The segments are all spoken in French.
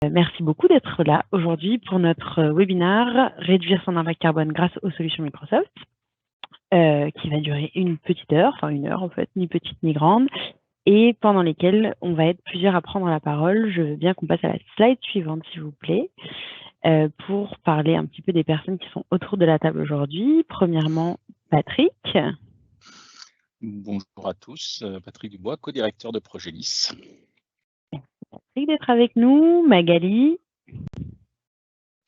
Merci beaucoup d'être là aujourd'hui pour notre webinaire Réduire son impact carbone grâce aux solutions Microsoft, qui va durer une petite heure, enfin une heure en fait, ni petite ni grande, et pendant lesquelles on va être plusieurs à prendre la parole. Je veux bien qu'on passe à la slide suivante, s'il vous plaît, pour parler un petit peu des personnes qui sont autour de la table aujourd'hui. Premièrement, Patrick. Bonjour à tous, Patrick Dubois, co-directeur de Progelis. Merci d'être avec nous. Magali.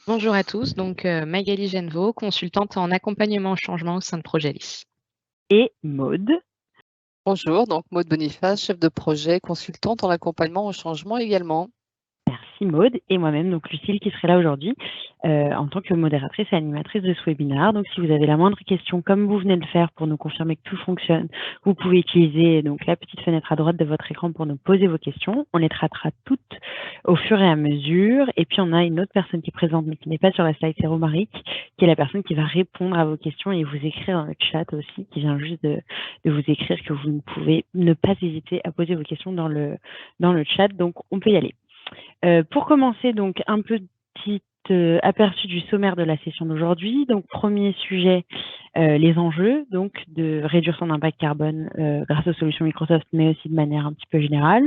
Bonjour à tous, donc Magali Genevaux, consultante en accompagnement au changement au sein de Progelis. Et Maude. Bonjour, donc Maude Boniface, chef de projet, consultante en accompagnement au changement également. Merci Maude, et moi-même, donc Lucille, qui serait là aujourd'hui en tant que modératrice et animatrice de ce webinaire. Donc si vous avez la moindre question, comme vous venez de le faire, pour nous confirmer que tout fonctionne, vous pouvez utiliser donc la petite fenêtre à droite de votre écran pour nous poser vos questions. On les traitera toutes au fur et à mesure. Et puis on a une autre personne qui est présente, mais qui n'est pas sur la slide, c'est Romaric, qui est la personne qui va répondre à vos questions et vous écrire dans le chat aussi, qui vient juste de vous écrire que vous ne pouvez ne pas hésiter à poser vos questions dans le chat. Donc on peut y aller. Pour commencer, donc un petit aperçu du sommaire de la session d'aujourd'hui. Donc premier sujet, les enjeux, donc de réduire son impact carbone grâce aux solutions Microsoft, mais aussi de manière un petit peu générale.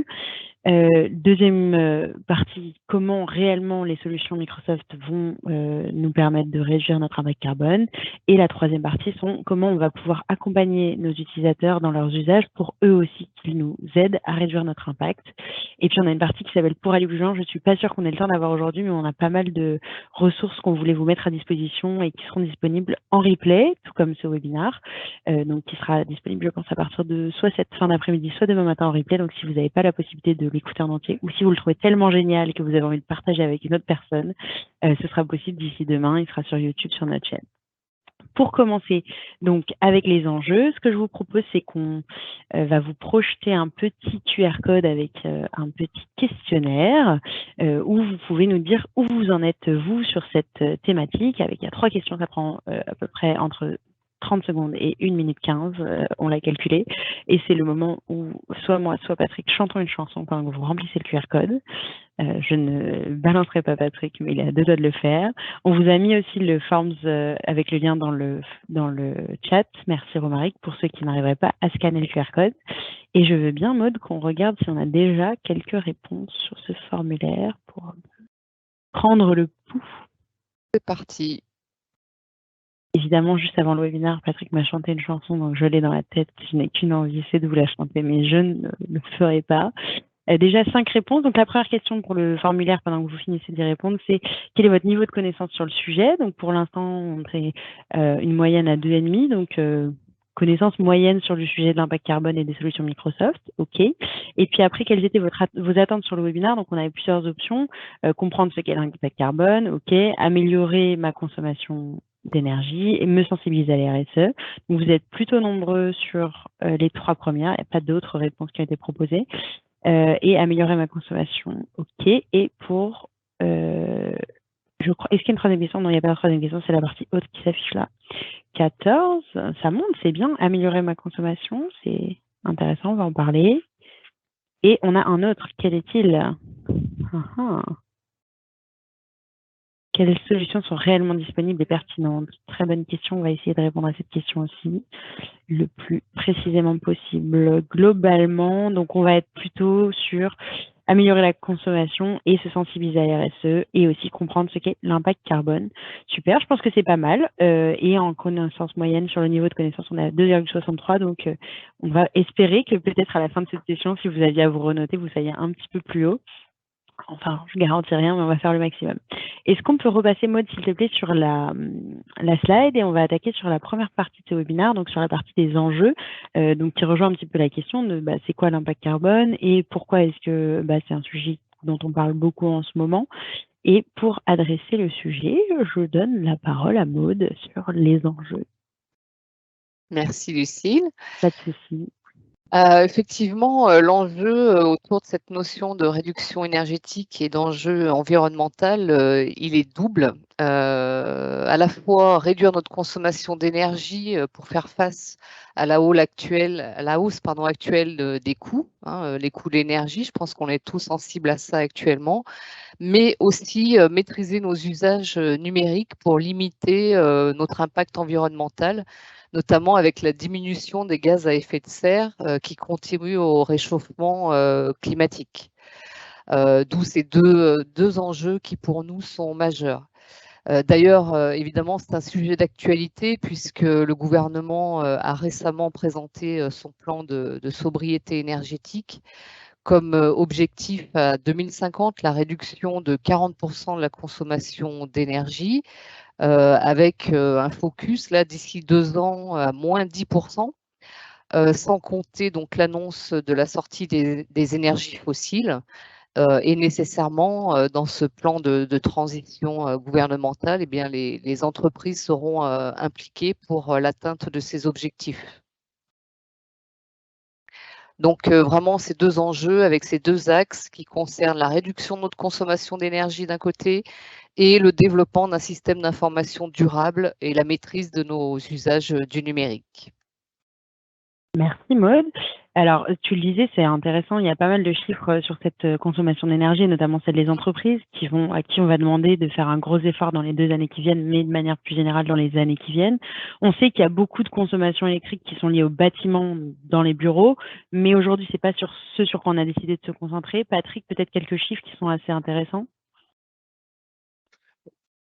Deuxième partie, comment réellement les solutions Microsoft vont nous permettre de réduire notre impact carbone. Et la troisième partie sont comment on va pouvoir accompagner nos utilisateurs dans leurs usages pour eux aussi qu'ils nous aident à réduire notre impact. Et puis on a une partie qui s'appelle Pour aller plus loin. Je ne suis pas sûre qu'on ait le temps d'avoir aujourd'hui, mais on a pas mal de ressources qu'on voulait vous mettre à disposition et qui seront disponibles en replay, tout comme ce webinaire, donc qui sera disponible, je pense, à partir de soit cette fin d'après-midi, soit demain matin en replay. Donc si vous n'avez pas la possibilité de l'écouter en entier, ou si vous le trouvez tellement génial que vous avez envie de partager avec une autre personne, ce sera possible d'ici demain. Il sera sur YouTube, sur notre chaîne. Pour commencer, donc avec les enjeux, ce que je vous propose, c'est qu'on va vous projeter un petit QR code avec un petit questionnaire où vous pouvez nous dire où vous en êtes, vous, sur cette thématique. Il y a 3 questions, ça prend à peu près entre 30 secondes et 1 minute 15, on l'a calculé. Et c'est le moment où soit moi, soit Patrick chantons une chanson pendant que vous remplissez le QR code. Je ne balancerai pas Patrick, mais il est à 2 doigts de le faire. On vous a mis aussi le Forms avec le lien dans le chat. Merci Romaric pour ceux qui n'arriveraient pas à scanner le QR code. Et je veux bien, Maude, qu'on regarde si on a déjà quelques réponses sur ce formulaire pour prendre le pouls. C'est parti. Évidemment, juste avant le webinaire, Patrick m'a chanté une chanson, donc je l'ai dans la tête. Je n'ai qu'une envie, c'est de vous la chanter, mais je ne le ferai pas. Déjà 5 réponses. Donc la première question pour le formulaire, pendant que vous finissez d'y répondre, c'est quel est votre niveau de connaissance sur le sujet? Donc pour l'instant, on fait une moyenne à 2,5. Donc connaissance moyenne sur le sujet de l'impact carbone et des solutions Microsoft. OK. Et puis après, quelles étaient vos attentes sur le webinaire? Donc on avait plusieurs options. Comprendre ce qu'est l'impact carbone. OK. Améliorer ma consommation d'énergie et me sensibiliser à la RSE. Donc vous êtes plutôt nombreux sur les 3 premières. Il n'y a pas d'autres réponses qui ont été proposées. Et améliorer ma consommation. OK. Et pour, je crois, est-ce qu'il y a une troisième question? Non, il n'y a pas de troisième question, c'est la partie haute qui s'affiche là. 14, ça monte, c'est bien. Améliorer ma consommation, c'est intéressant, on va en parler. Et on a un autre, quel est-il? Quelles solutions sont réellement disponibles et pertinentes? Très bonne question, on va essayer de répondre à cette question aussi le plus précisément possible. Globalement, donc on va être plutôt sur améliorer la consommation et se sensibiliser à la RSE et aussi comprendre ce qu'est l'impact carbone. Super, je pense que c'est pas mal. Et en connaissance moyenne, sur le niveau de connaissance, on est à 2,63. Donc on va espérer que peut-être à la fin de cette session, si vous aviez à vous renoter, vous soyez un petit peu plus haut. Enfin, je garantis rien, mais on va faire le maximum. Est-ce qu'on peut repasser, Maude, s'il te plaît, sur la slide et on va attaquer sur la première partie de ce webinaire, donc sur la partie des enjeux, donc qui rejoint un petit peu la question de c'est quoi l'impact carbone et pourquoi est-ce que c'est un sujet dont on parle beaucoup en ce moment. Et pour adresser le sujet, je donne la parole à Maude sur les enjeux. Merci Lucille. Pas de souci. Effectivement, l'enjeu autour de cette notion de réduction énergétique et d'enjeu environnemental, il est double. À la fois réduire notre consommation d'énergie, pour faire face à la hausse actuelle des coûts, hein, les coûts de l'énergie. Je pense qu'on est tous sensibles à ça actuellement, mais aussi, maîtriser nos usages, numériques pour limiter, notre impact environnemental, notamment avec la diminution des gaz à effet de serre, qui contribuent au réchauffement, climatique. D'où ces deux enjeux qui pour nous sont majeurs. D'ailleurs, évidemment, c'est un sujet d'actualité puisque le gouvernement, a récemment présenté, son plan de sobriété énergétique comme objectif à 2050 la réduction de 40% de la consommation d'énergie, avec un focus là d'ici 2 ans à moins 10%, sans compter donc l'annonce de la sortie des énergies fossiles. Et nécessairement, dans ce plan de transition gouvernementale, eh bien, les entreprises seront impliquées pour l'atteinte de ces objectifs. Donc vraiment ces deux enjeux avec ces deux axes qui concernent la réduction de notre consommation d'énergie d'un côté et le développement d'un système d'information durable et la maîtrise de nos usages du numérique. Merci Maud. Alors, tu le disais, c'est intéressant, il y a pas mal de chiffres sur cette consommation d'énergie, notamment celle des entreprises, à qui on va demander de faire un gros effort dans les 2 années qui viennent, mais de manière plus générale dans les années qui viennent. On sait qu'il y a beaucoup de consommations électriques qui sont liées aux bâtiments dans les bureaux, mais aujourd'hui, c'est pas sur ce sur quoi on a décidé de se concentrer. Patrick, peut-être quelques chiffres qui sont assez intéressants?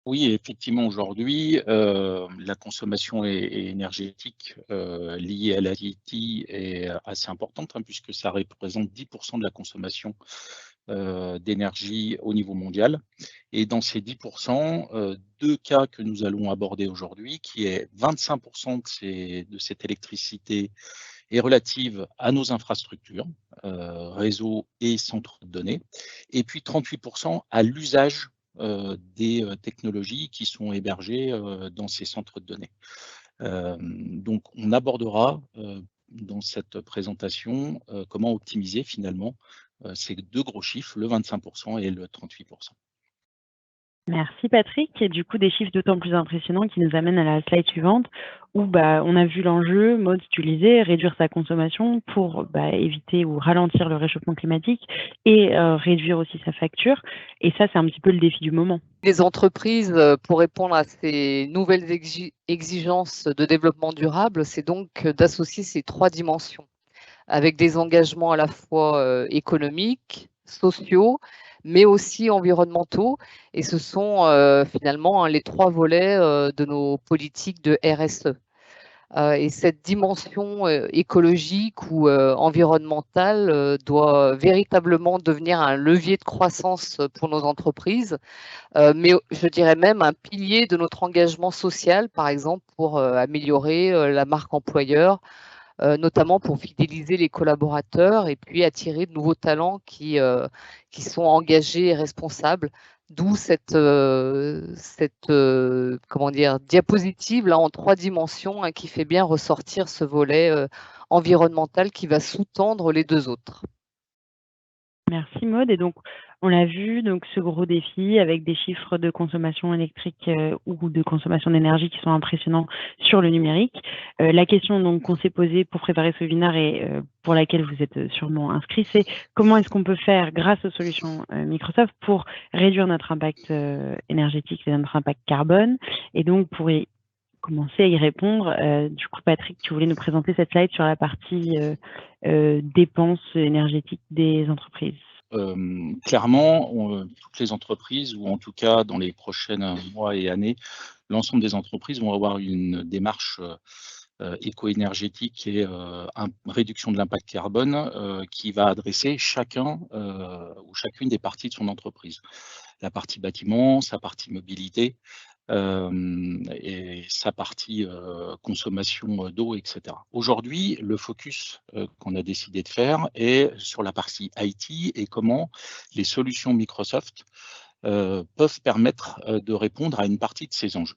Oui, effectivement, aujourd'hui, la consommation énergétique liée à l'IT est assez importante, hein, puisque ça représente 10% de la consommation d'énergie au niveau mondial. Et dans ces 10%, deux cas que nous allons aborder aujourd'hui, qui est 25% de cette électricité est relative à nos infrastructures, réseaux et centres de données, et puis 38% à l'usage des technologies qui sont hébergées dans ces centres de données. Donc, on abordera dans cette présentation comment optimiser finalement ces deux gros chiffres, le 25% et le 38%. Merci Patrick. Et du coup, des chiffres d'autant plus impressionnants qui nous amènent à la slide suivante où on a vu l'enjeu, Maud, tu le disais, réduire sa consommation pour éviter ou ralentir le réchauffement climatique et réduire aussi sa facture. Et ça, c'est un petit peu le défi du moment. Les entreprises, pour répondre à ces nouvelles exigences de développement durable, c'est donc d'associer ces 3 dimensions avec des engagements à la fois économiques, sociaux, mais aussi environnementaux. Et ce sont finalement les 3 volets de nos politiques de RSE. Et cette dimension écologique ou environnementale doit véritablement devenir un levier de croissance pour nos entreprises, mais je dirais même un pilier de notre engagement social, par exemple pour améliorer la marque employeur, notamment pour fidéliser les collaborateurs et puis attirer de nouveaux talents qui sont engagés et responsables. D'où cette comment dire, diapositive là en 3 dimensions, hein, qui fait bien ressortir ce volet environnemental qui va sous-tendre les 2 autres. Merci Maud. Et donc, on l'a vu, donc ce gros défi avec des chiffres de consommation électrique ou de consommation d'énergie qui sont impressionnants sur le numérique. La question donc qu'on s'est posée pour préparer ce webinaire et pour laquelle vous êtes sûrement inscrits, c'est comment est-ce qu'on peut faire grâce aux solutions Microsoft pour réduire notre impact énergétique et notre impact carbone. Et donc, pour commencer à y répondre, du coup, Patrick, tu voulais nous présenter cette slide sur la partie dépenses énergétiques des entreprises. Clairement, toutes les entreprises, ou en tout cas dans les prochains mois et années, l'ensemble des entreprises vont avoir une démarche éco-énergétique et réduction de l'impact carbone qui va adresser chacun ou chacune des parties de son entreprise. La partie bâtiment, sa partie mobilité, et sa partie consommation d'eau, etc. Aujourd'hui, le focus qu'on a décidé de faire est sur la partie IT et comment les solutions Microsoft peuvent permettre de répondre à une partie de ces enjeux.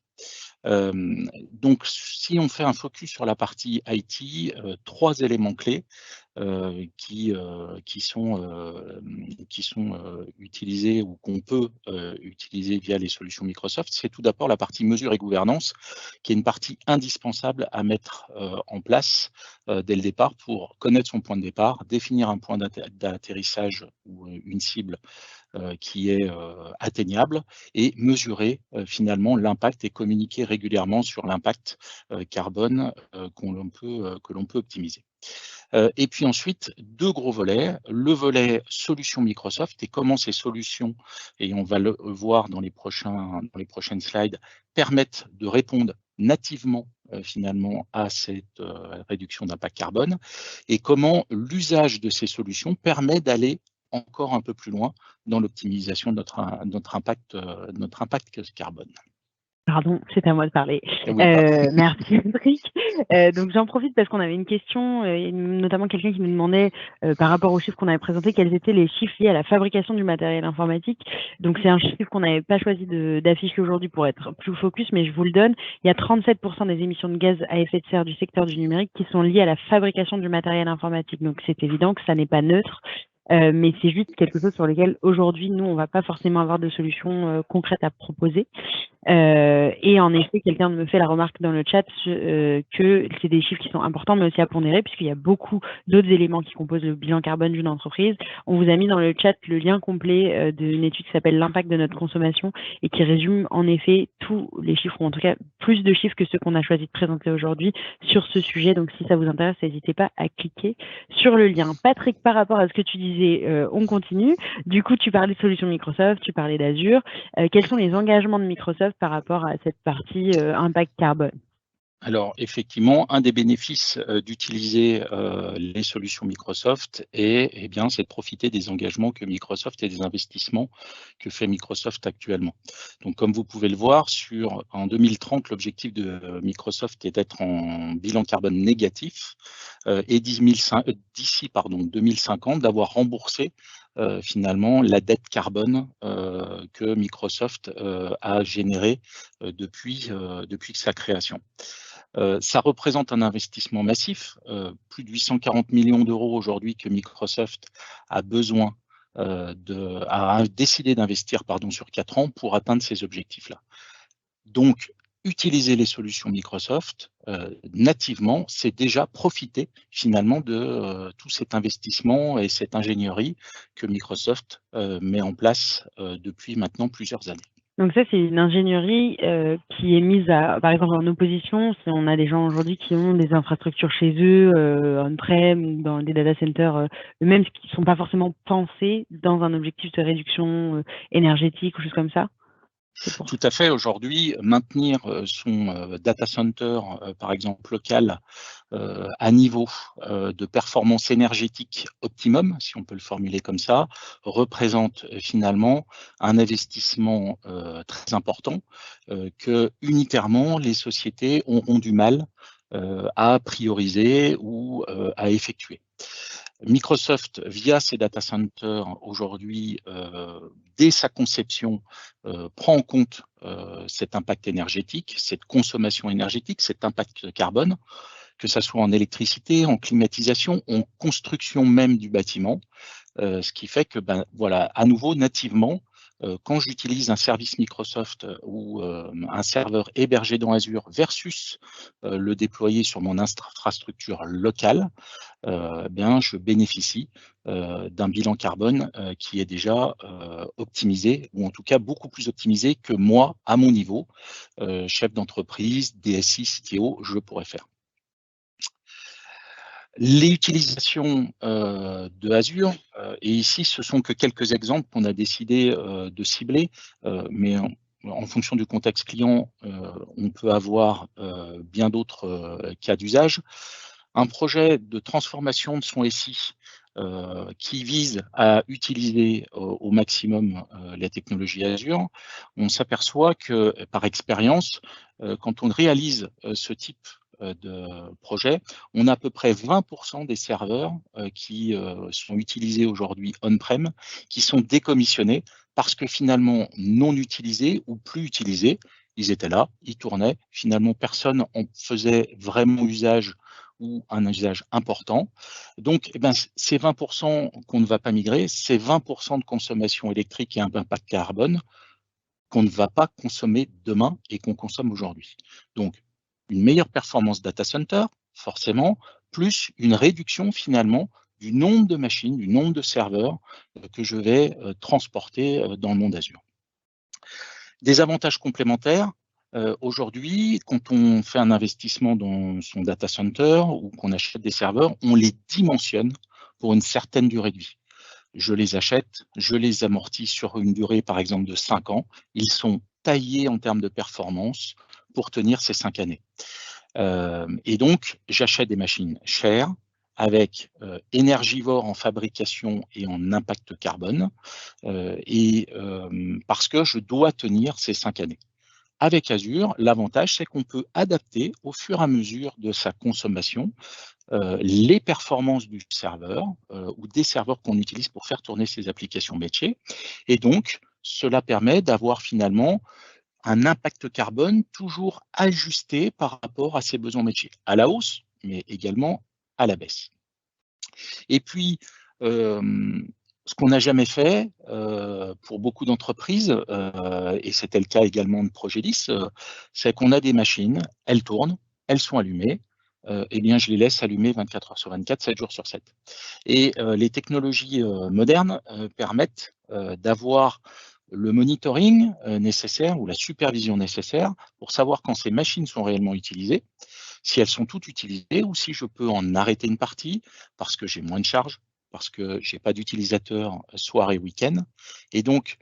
Donc, si on fait un focus sur la partie IT, 3 éléments clés qui sont utilisés ou qu'on peut utiliser via les solutions Microsoft, c'est tout d'abord la partie mesure et gouvernance, qui est une partie indispensable à mettre en place dès le départ pour connaître son point de départ, définir un point d'atterrissage ou une cible qui est atteignable et mesurer finalement l'impact et communiquer régulièrement sur l'impact carbone que l'on peut optimiser. Et puis ensuite, 2 gros volets. Le volet solutions Microsoft et comment ces solutions, et on va le voir dans les prochaines slides, permettent de répondre nativement finalement à cette réduction d'impact carbone et comment l'usage de ces solutions permet d'aller encore un peu plus loin dans l'optimisation de notre impact carbone. Pardon, c'est à moi de parler. Oui, Merci Patrick. Donc j'en profite parce qu'on avait une question, notamment quelqu'un qui nous demandait par rapport aux chiffres qu'on avait présentés, quels étaient les chiffres liés à la fabrication du matériel informatique. Donc c'est un chiffre qu'on n'avait pas choisi d'afficher aujourd'hui pour être plus focus, mais je vous le donne. Il y a 37% des émissions de gaz à effet de serre du secteur du numérique qui sont liées à la fabrication du matériel informatique. Donc c'est évident que ça n'est pas neutre. Mais c'est juste quelque chose sur lequel aujourd'hui, nous, on va pas forcément avoir de solution concrète à proposer. Et en effet, quelqu'un me fait la remarque dans le chat que c'est des chiffres qui sont importants, mais aussi à pondérer, puisqu'il y a beaucoup d'autres éléments qui composent le bilan carbone d'une entreprise. On vous a mis dans le chat le lien complet d'une étude qui s'appelle l'impact de notre consommation et qui résume en effet tous les chiffres, ou en tout cas plus de chiffres que ceux qu'on a choisi de présenter aujourd'hui sur ce sujet. Donc si ça vous intéresse, n'hésitez pas à cliquer sur le lien. Patrick, par rapport à ce que tu disais, on continue. Du coup, tu parlais de solutions Microsoft, tu parlais d'Azure. Quels sont les engagements de Microsoft par rapport à cette partie impact carbone? Alors, effectivement, un des bénéfices d'utiliser les solutions Microsoft c'est de profiter des engagements que Microsoft et des investissements que fait Microsoft actuellement. Donc, comme vous pouvez le voir, en 2030, l'objectif de Microsoft est d'être en bilan carbone négatif et d'ici 2050, d'avoir remboursé finalement la dette carbone que Microsoft a générée depuis sa création. Ça représente un investissement massif, plus de 840 millions d'euros aujourd'hui que Microsoft a décidé d'investir sur 4 ans pour atteindre ces objectifs-là. Donc, utiliser les solutions Microsoft nativement, c'est déjà profiter finalement de tout cet investissement et cette ingénierie que Microsoft met en place depuis maintenant plusieurs années. Donc ça, c'est une ingénierie qui est mise par exemple, en opposition, si on a des gens aujourd'hui qui ont des infrastructures chez eux, on-prem ou dans des data centers eux-mêmes qui ne sont pas forcément pensés dans un objectif de réduction énergétique ou choses comme ça. Tout à fait. Aujourd'hui, maintenir son data center, par exemple local, à niveau de performance énergétique optimum, si on peut le formuler comme ça, représente finalement un investissement très important que unitairement les sociétés auront du mal à prioriser ou à effectuer. Microsoft, via ses data centers aujourd'hui, dès sa conception, prend en compte cet impact énergétique, cette consommation énergétique, cet impact carbone, que ce soit en électricité, en climatisation, en construction même du bâtiment, ce qui fait que, à nouveau, nativement, quand j'utilise un service Microsoft ou un serveur hébergé dans Azure versus le déployer sur mon infrastructure locale, je bénéficie d'un bilan carbone qui est déjà optimisé, ou en tout cas beaucoup plus optimisé que moi, à mon niveau, chef d'entreprise, DSI, CTO, je pourrais faire. Les utilisations de Azure, et ici ce sont que quelques exemples qu'on a décidé de cibler, mais en fonction du contexte client, on peut avoir bien d'autres cas d'usage. Un projet de transformation de son SI qui vise à utiliser au maximum la technologie Azure, on s'aperçoit que par expérience, quand on réalise ce type de projet, on a à peu près 20% des serveurs qui sont utilisés aujourd'hui on-prem, qui sont décommissionnés parce que finalement non utilisés ou plus utilisés. Ils étaient là, ils tournaient. Finalement, personne en faisait vraiment usage ou un usage important. Donc, ces 20% qu'on ne va pas migrer, c'est 20% de consommation électrique et un impact carbone qu'on ne va pas consommer demain et qu'on consomme aujourd'hui. Donc, une meilleure performance data center, forcément, plus une réduction finalement du nombre de machines, du nombre de serveurs que je vais transporter dans le monde Azure. Des avantages complémentaires, aujourd'hui, quand on fait un investissement dans son data center ou qu'on achète des serveurs, on les dimensionne pour une certaine durée de vie. Je les achète, je les amortis sur une durée, par exemple, de 5 ans. Ils sont taillés en termes de performance pour tenir ces 5 années. Et donc, j'achète des machines chères, avec énergivores en fabrication et en impact carbone, parce que je dois tenir ces 5 années. Avec Azure, l'avantage, c'est qu'on peut adapter au fur et à mesure de sa consommation les performances du serveur ou des serveurs qu'on utilise pour faire tourner ces applications métiers. Et donc, cela permet d'avoir finalement un impact carbone toujours ajusté par rapport à ses besoins métiers, à la hausse, mais également à la baisse. Et puis, ce qu'on n'a jamais fait pour beaucoup d'entreprises, et c'était le cas également de Progedis, c'est qu'on a des machines, elles tournent, elles sont allumées, eh bien, je les laisse allumer 24 heures sur 24, 7 jours sur 7. Et les technologies modernes permettent d'avoir le monitoring nécessaire ou la supervision nécessaire pour savoir quand ces machines sont réellement utilisées, si elles sont toutes utilisées ou si je peux en arrêter une partie parce que j'ai moins de charge, parce que je n'ai pas d'utilisateurs soir et week-end. Et donc,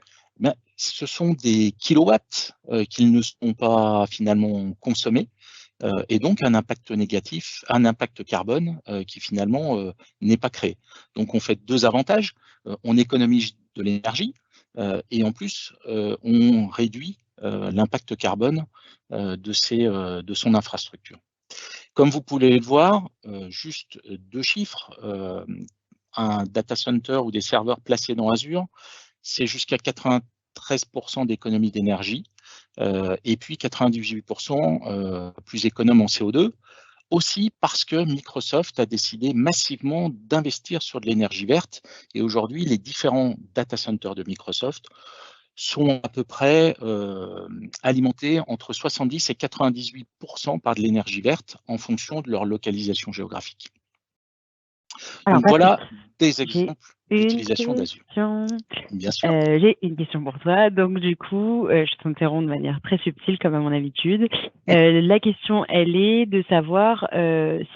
ce sont des kilowatts qui ne sont pas finalement consommés et donc un impact négatif, un impact carbone qui finalement n'est pas créé. Donc on fait deux avantages, on économise de l'énergie et en plus on réduit l'impact carbone de son infrastructure. Comme vous pouvez le voir, juste deux chiffres, un data center ou des serveurs placés dans Azure, c'est jusqu'à 93% d'économie d'énergie et puis 98% plus économe en CO2, aussi parce que Microsoft a décidé massivement d'investir sur de l'énergie verte et aujourd'hui les différents data centers de Microsoft sont à peu près alimentés entre 70 et 98% par de l'énergie verte en fonction de leur localisation géographique. Alors, donc voilà Patrick, des exemples d'utilisation d'Azure. Bien sûr. J'ai une question pour toi. Donc, du coup, je t'interromps de manière très subtile, comme à mon habitude. La question, elle est de savoir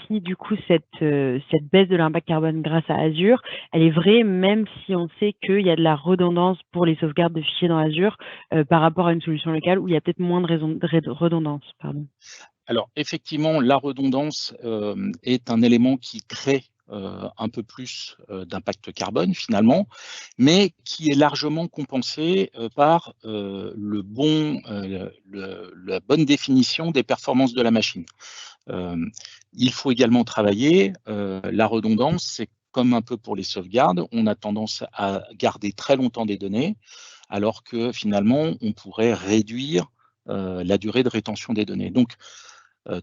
si, du coup, cette baisse de l'impact carbone grâce à Azure, elle est vraie, même si on sait qu'il y a de la redondance pour les sauvegardes de fichiers dans Azure par rapport à une solution locale où il y a peut-être moins de redondance. Pardon. Alors, effectivement, la redondance est un élément qui crée un peu plus d'impact carbone finalement, mais qui est largement compensé par la bonne définition des performances de la machine. Il faut également travailler, la redondance, c'est comme un peu pour les sauvegardes, on a tendance à garder très longtemps des données, alors que finalement, on pourrait réduire la durée de rétention des données. Donc,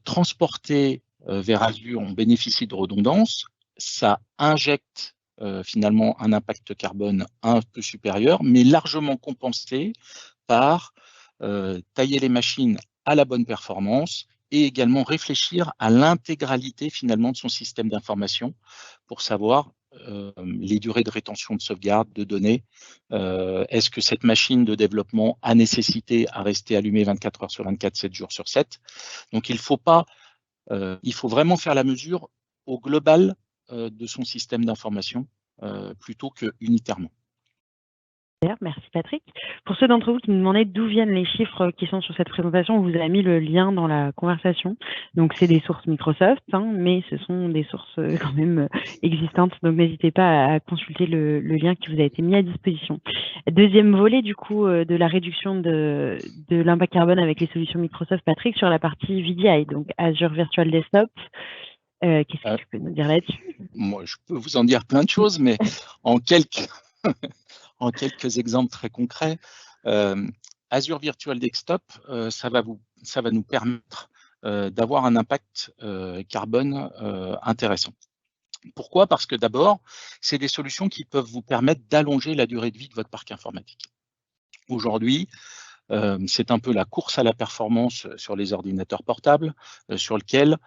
transporter vers Azure, on bénéficie de redondance, ça injecte finalement un impact carbone un peu supérieur, mais largement compensé par tailler les machines à la bonne performance et également réfléchir à l'intégralité finalement de son système d'information pour savoir les durées de rétention de sauvegarde de données. Est-ce que cette machine de développement a nécessité à rester allumée 24 heures sur 24, 7 jours sur 7? Donc il faut vraiment faire la mesure au global de son système d'information plutôt que unitairement. Merci Patrick. Pour ceux d'entre vous qui nous demandaient d'où viennent les chiffres qui sont sur cette présentation, on vous a mis le lien dans la conversation. Donc c'est des sources Microsoft, mais ce sont des sources quand même existantes. Donc n'hésitez pas à consulter le lien qui vous a été mis à disposition. Deuxième volet du coup de la réduction de l'impact carbone avec les solutions Microsoft, Patrick, sur la partie VDI, donc Azure Virtual Desktop. Qu'est-ce que tu peux nous dire là-dessus? Moi, je peux vous en dire plein de choses, mais en quelques exemples très concrets, Azure Virtual Desktop, ça va nous permettre d'avoir un impact carbone intéressant. Pourquoi? Parce que d'abord, c'est des solutions qui peuvent vous permettre d'allonger la durée de vie de votre parc informatique. Aujourd'hui, c'est un peu la course à la performance sur les ordinateurs portables, sur lequel,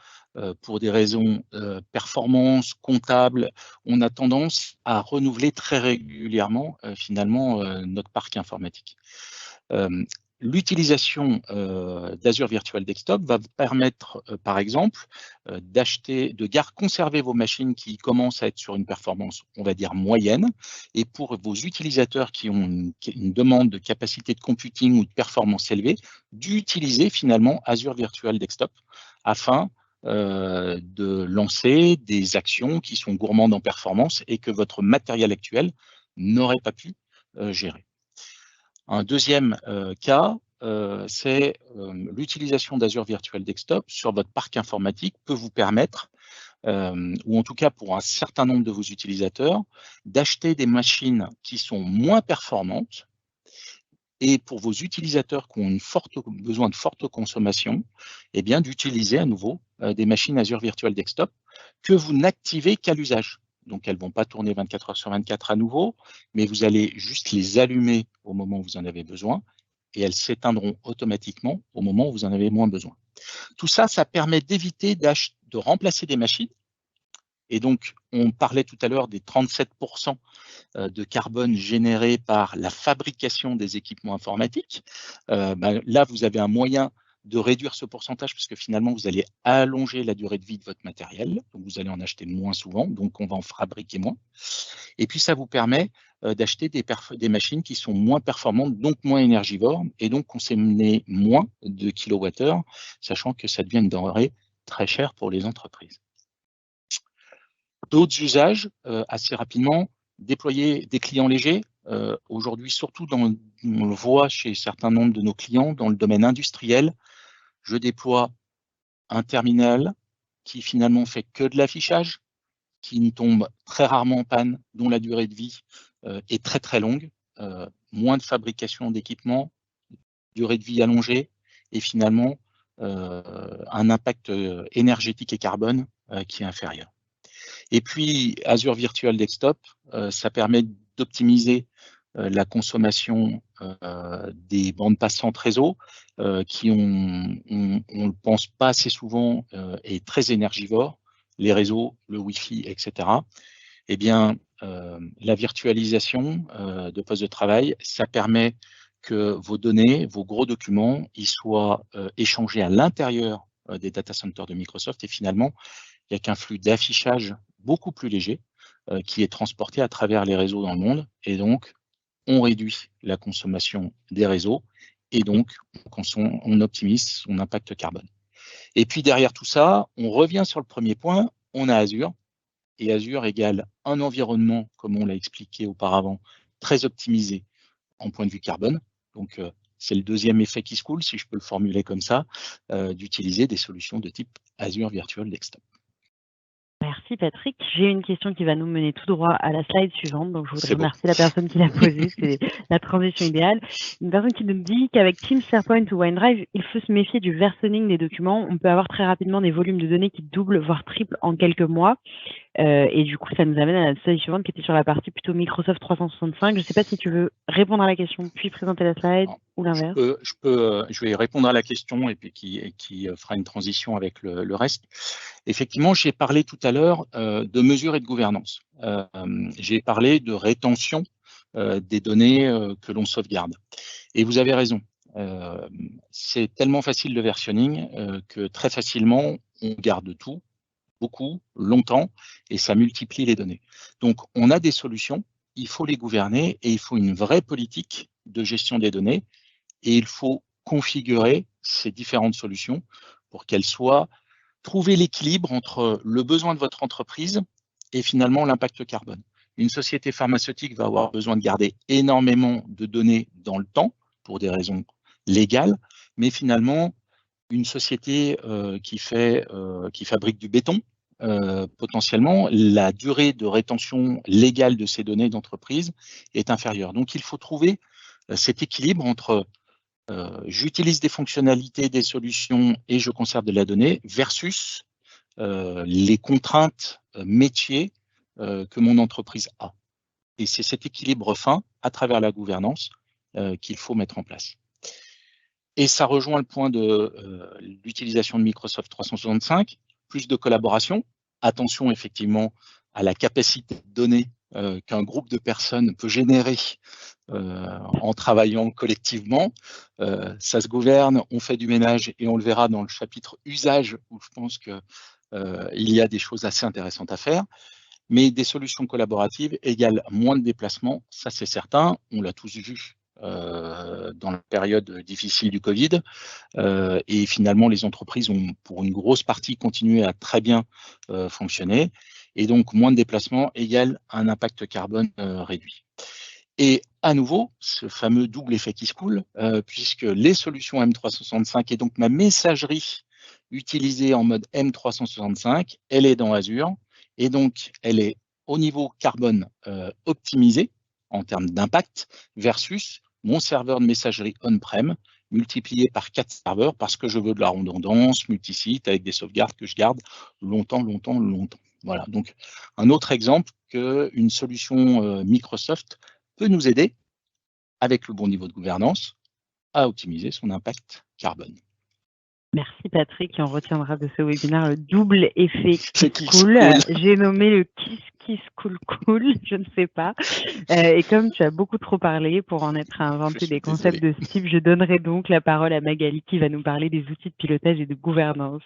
pour des raisons performance, comptables, on a tendance à renouveler très régulièrement finalement notre parc informatique. L'utilisation d'Azure Virtual Desktop va vous permettre, par exemple, conserver vos machines qui commencent à être sur une performance, on va dire, moyenne, et pour vos utilisateurs qui ont une demande de capacité de computing ou de performance élevée, d'utiliser finalement Azure Virtual Desktop afin de lancer des actions qui sont gourmandes en performance et que votre matériel actuel n'aurait pas pu gérer. Un deuxième cas, c'est l'utilisation d'Azure Virtual Desktop sur votre parc informatique peut vous permettre, ou en tout cas pour un certain nombre de vos utilisateurs, d'acheter des machines qui sont moins performantes, et pour vos utilisateurs qui ont besoin de forte consommation, eh bien d'utiliser à nouveau des machines Azure Virtual Desktop que vous n'activez qu'à l'usage. Donc, elles ne vont pas tourner 24 heures sur 24 à nouveau, mais vous allez juste les allumer au moment où vous en avez besoin et elles s'éteindront automatiquement au moment où vous en avez moins besoin. Tout ça, ça permet d'éviter de remplacer des machines. Et donc, on parlait tout à l'heure des 37% de carbone généré par la fabrication des équipements informatiques. Là, vous avez un moyen de réduire ce pourcentage parce que finalement, vous allez allonger la durée de vie de votre matériel. Donc, vous allez en acheter moins souvent, donc on va en fabriquer moins. Et puis, ça vous permet d'acheter des machines qui sont moins performantes, donc moins énergivores, et donc consommer moins de kilowattheures, sachant que ça devient une denrée très chère pour les entreprises. D'autres usages, assez rapidement, déployer des clients légers. Aujourd'hui, surtout, on le voit chez certains nombres de nos clients, dans le domaine industriel, je déploie un terminal qui finalement fait que de l'affichage, qui ne tombe très rarement en panne, dont la durée de vie est très très longue, moins de fabrication d'équipements, durée de vie allongée, et finalement un impact énergétique et carbone qui est inférieur. Et puis, Azure Virtual Desktop, ça permet d'optimiser la consommation des bandes passantes réseau qui on ne pense pas assez souvent est très énergivore, les réseaux, le Wi-Fi, etc. Eh bien, la virtualisation de postes de travail, ça permet que vos données, vos gros documents, ils soient échangés à l'intérieur des data centers de Microsoft et finalement, il n'y a qu'un flux d'affichage beaucoup plus léger qui est transporté à travers les réseaux dans le monde et donc on réduit la consommation des réseaux et donc on optimise son impact carbone. Et puis derrière tout ça, on revient sur le premier point, on a Azure et Azure égale un environnement, comme on l'a expliqué auparavant, très optimisé en point de vue carbone. Donc c'est le deuxième effet qui se coule, si je peux le formuler comme ça, d'utiliser des solutions de type Azure Virtual Desktop. Merci Patrick. J'ai une question qui va nous mener tout droit à la slide suivante. Donc je voudrais remercier la personne qui l'a posée. C'est la transition idéale. Une personne qui nous dit qu'avec Teams, SharePoint ou OneDrive, il faut se méfier du versioning des documents. On peut avoir très rapidement des volumes de données qui doublent, voire triplent en quelques mois. Et du coup, ça nous amène à la slide suivante qui était sur la partie plutôt Microsoft 365. Je ne sais pas si tu veux répondre à la question puis présenter la slide ou l'inverse. Je vais répondre à la question et puis qui fera une transition avec le reste. Effectivement, j'ai parlé tout à l'heure de mesures et de gouvernance. J'ai parlé de rétention des données que l'on sauvegarde. Et vous avez raison. C'est tellement facile le versionning que très facilement, on garde tout, beaucoup, longtemps, et ça multiplie les données. Donc, on a des solutions il faut les gouverner et il faut une vraie politique de gestion des données et il faut configurer ces différentes solutions pour qu'elles soient trouver l'équilibre entre le besoin de votre entreprise et finalement l'impact carbone. Une société pharmaceutique va avoir besoin de garder énormément de données dans le temps pour des raisons légales, mais finalement, une société qui fabrique du béton, potentiellement, la durée de rétention légale de ces données d'entreprise est inférieure. Donc, il faut trouver cet équilibre entre j'utilise des fonctionnalités, des solutions et je conserve de la donnée versus les contraintes métiers que mon entreprise a. Et c'est cet équilibre fin à travers la gouvernance qu'il faut mettre en place. Et ça rejoint le point de l'utilisation de Microsoft 365, plus de collaboration. Attention effectivement à la capacité de données qu'un groupe de personnes peut générer en travaillant collectivement. Ça se gouverne, on fait du ménage et on le verra dans le chapitre usage où je pense qu'il y a des choses assez intéressantes à faire. Mais des solutions collaboratives égale moins de déplacements, ça c'est certain, on l'a tous vu dans la période difficile du Covid. Et finalement, les entreprises ont, pour une grosse partie, continué à très bien fonctionner. Et donc, moins de déplacements égale un impact carbone réduit. Et à nouveau, ce fameux double effet qui se coule, puisque les solutions M365 et donc ma messagerie utilisée en mode M365, elle est dans Azure. Et donc, elle est au niveau carbone optimisée en termes d'impact versus mon serveur de messagerie on-prem multiplié par 4 serveurs parce que je veux de la redondance, multisite, avec des sauvegardes que je garde longtemps. Voilà, donc un autre exemple qu'une solution Microsoft peut nous aider, avec le bon niveau de gouvernance, à optimiser son impact carbone. Merci Patrick, on retiendra de ce webinaire le double effet Kiss Cool. J'ai nommé le Kiss Cool, je ne sais pas. Et comme tu as beaucoup trop parlé pour en être à inventer des concepts de ce type, je donnerai donc la parole à Magali qui va nous parler des outils de pilotage et de gouvernance.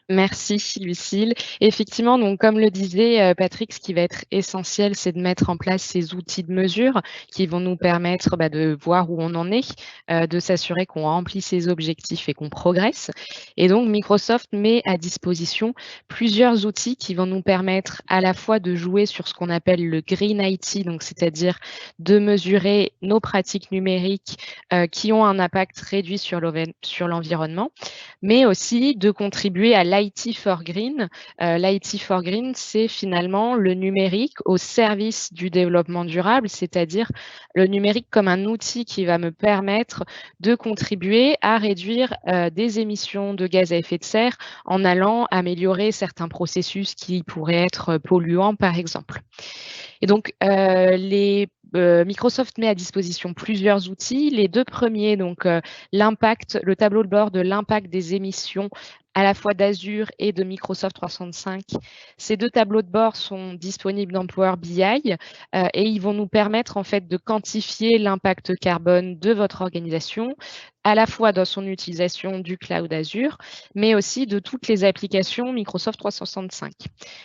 Merci Lucille. Effectivement, donc comme le disait Patrick, ce qui va être essentiel, c'est de mettre en place ces outils de mesure qui vont nous permettre de voir où on en est, de s'assurer qu'on remplit ses objectifs et qu'on progresse. Et donc Microsoft met à disposition plusieurs outils qui vont nous permettre à la fois de jouer sur ce qu'on appelle le Green IT, donc c'est-à-dire de mesurer nos pratiques numériques qui ont un impact réduit sur l'environnement, mais aussi de contribuer à l'IT for Green. L'IT for Green, c'est finalement le numérique au service du développement durable, c'est-à-dire le numérique comme un outil qui va me permettre de contribuer à réduire des émissions de gaz à effet de serre en allant améliorer certains processus qui pourraient être polluants, par exemple. Et donc, Microsoft met à disposition plusieurs outils. Les deux premiers, donc le tableau de bord de l'impact des émissions à la fois d'Azure et de Microsoft 365. Ces deux tableaux de bord sont disponibles dans Power BI et ils vont nous permettre en fait de quantifier l'impact carbone de votre organisation, à la fois dans son utilisation du cloud Azure, mais aussi de toutes les applications Microsoft 365.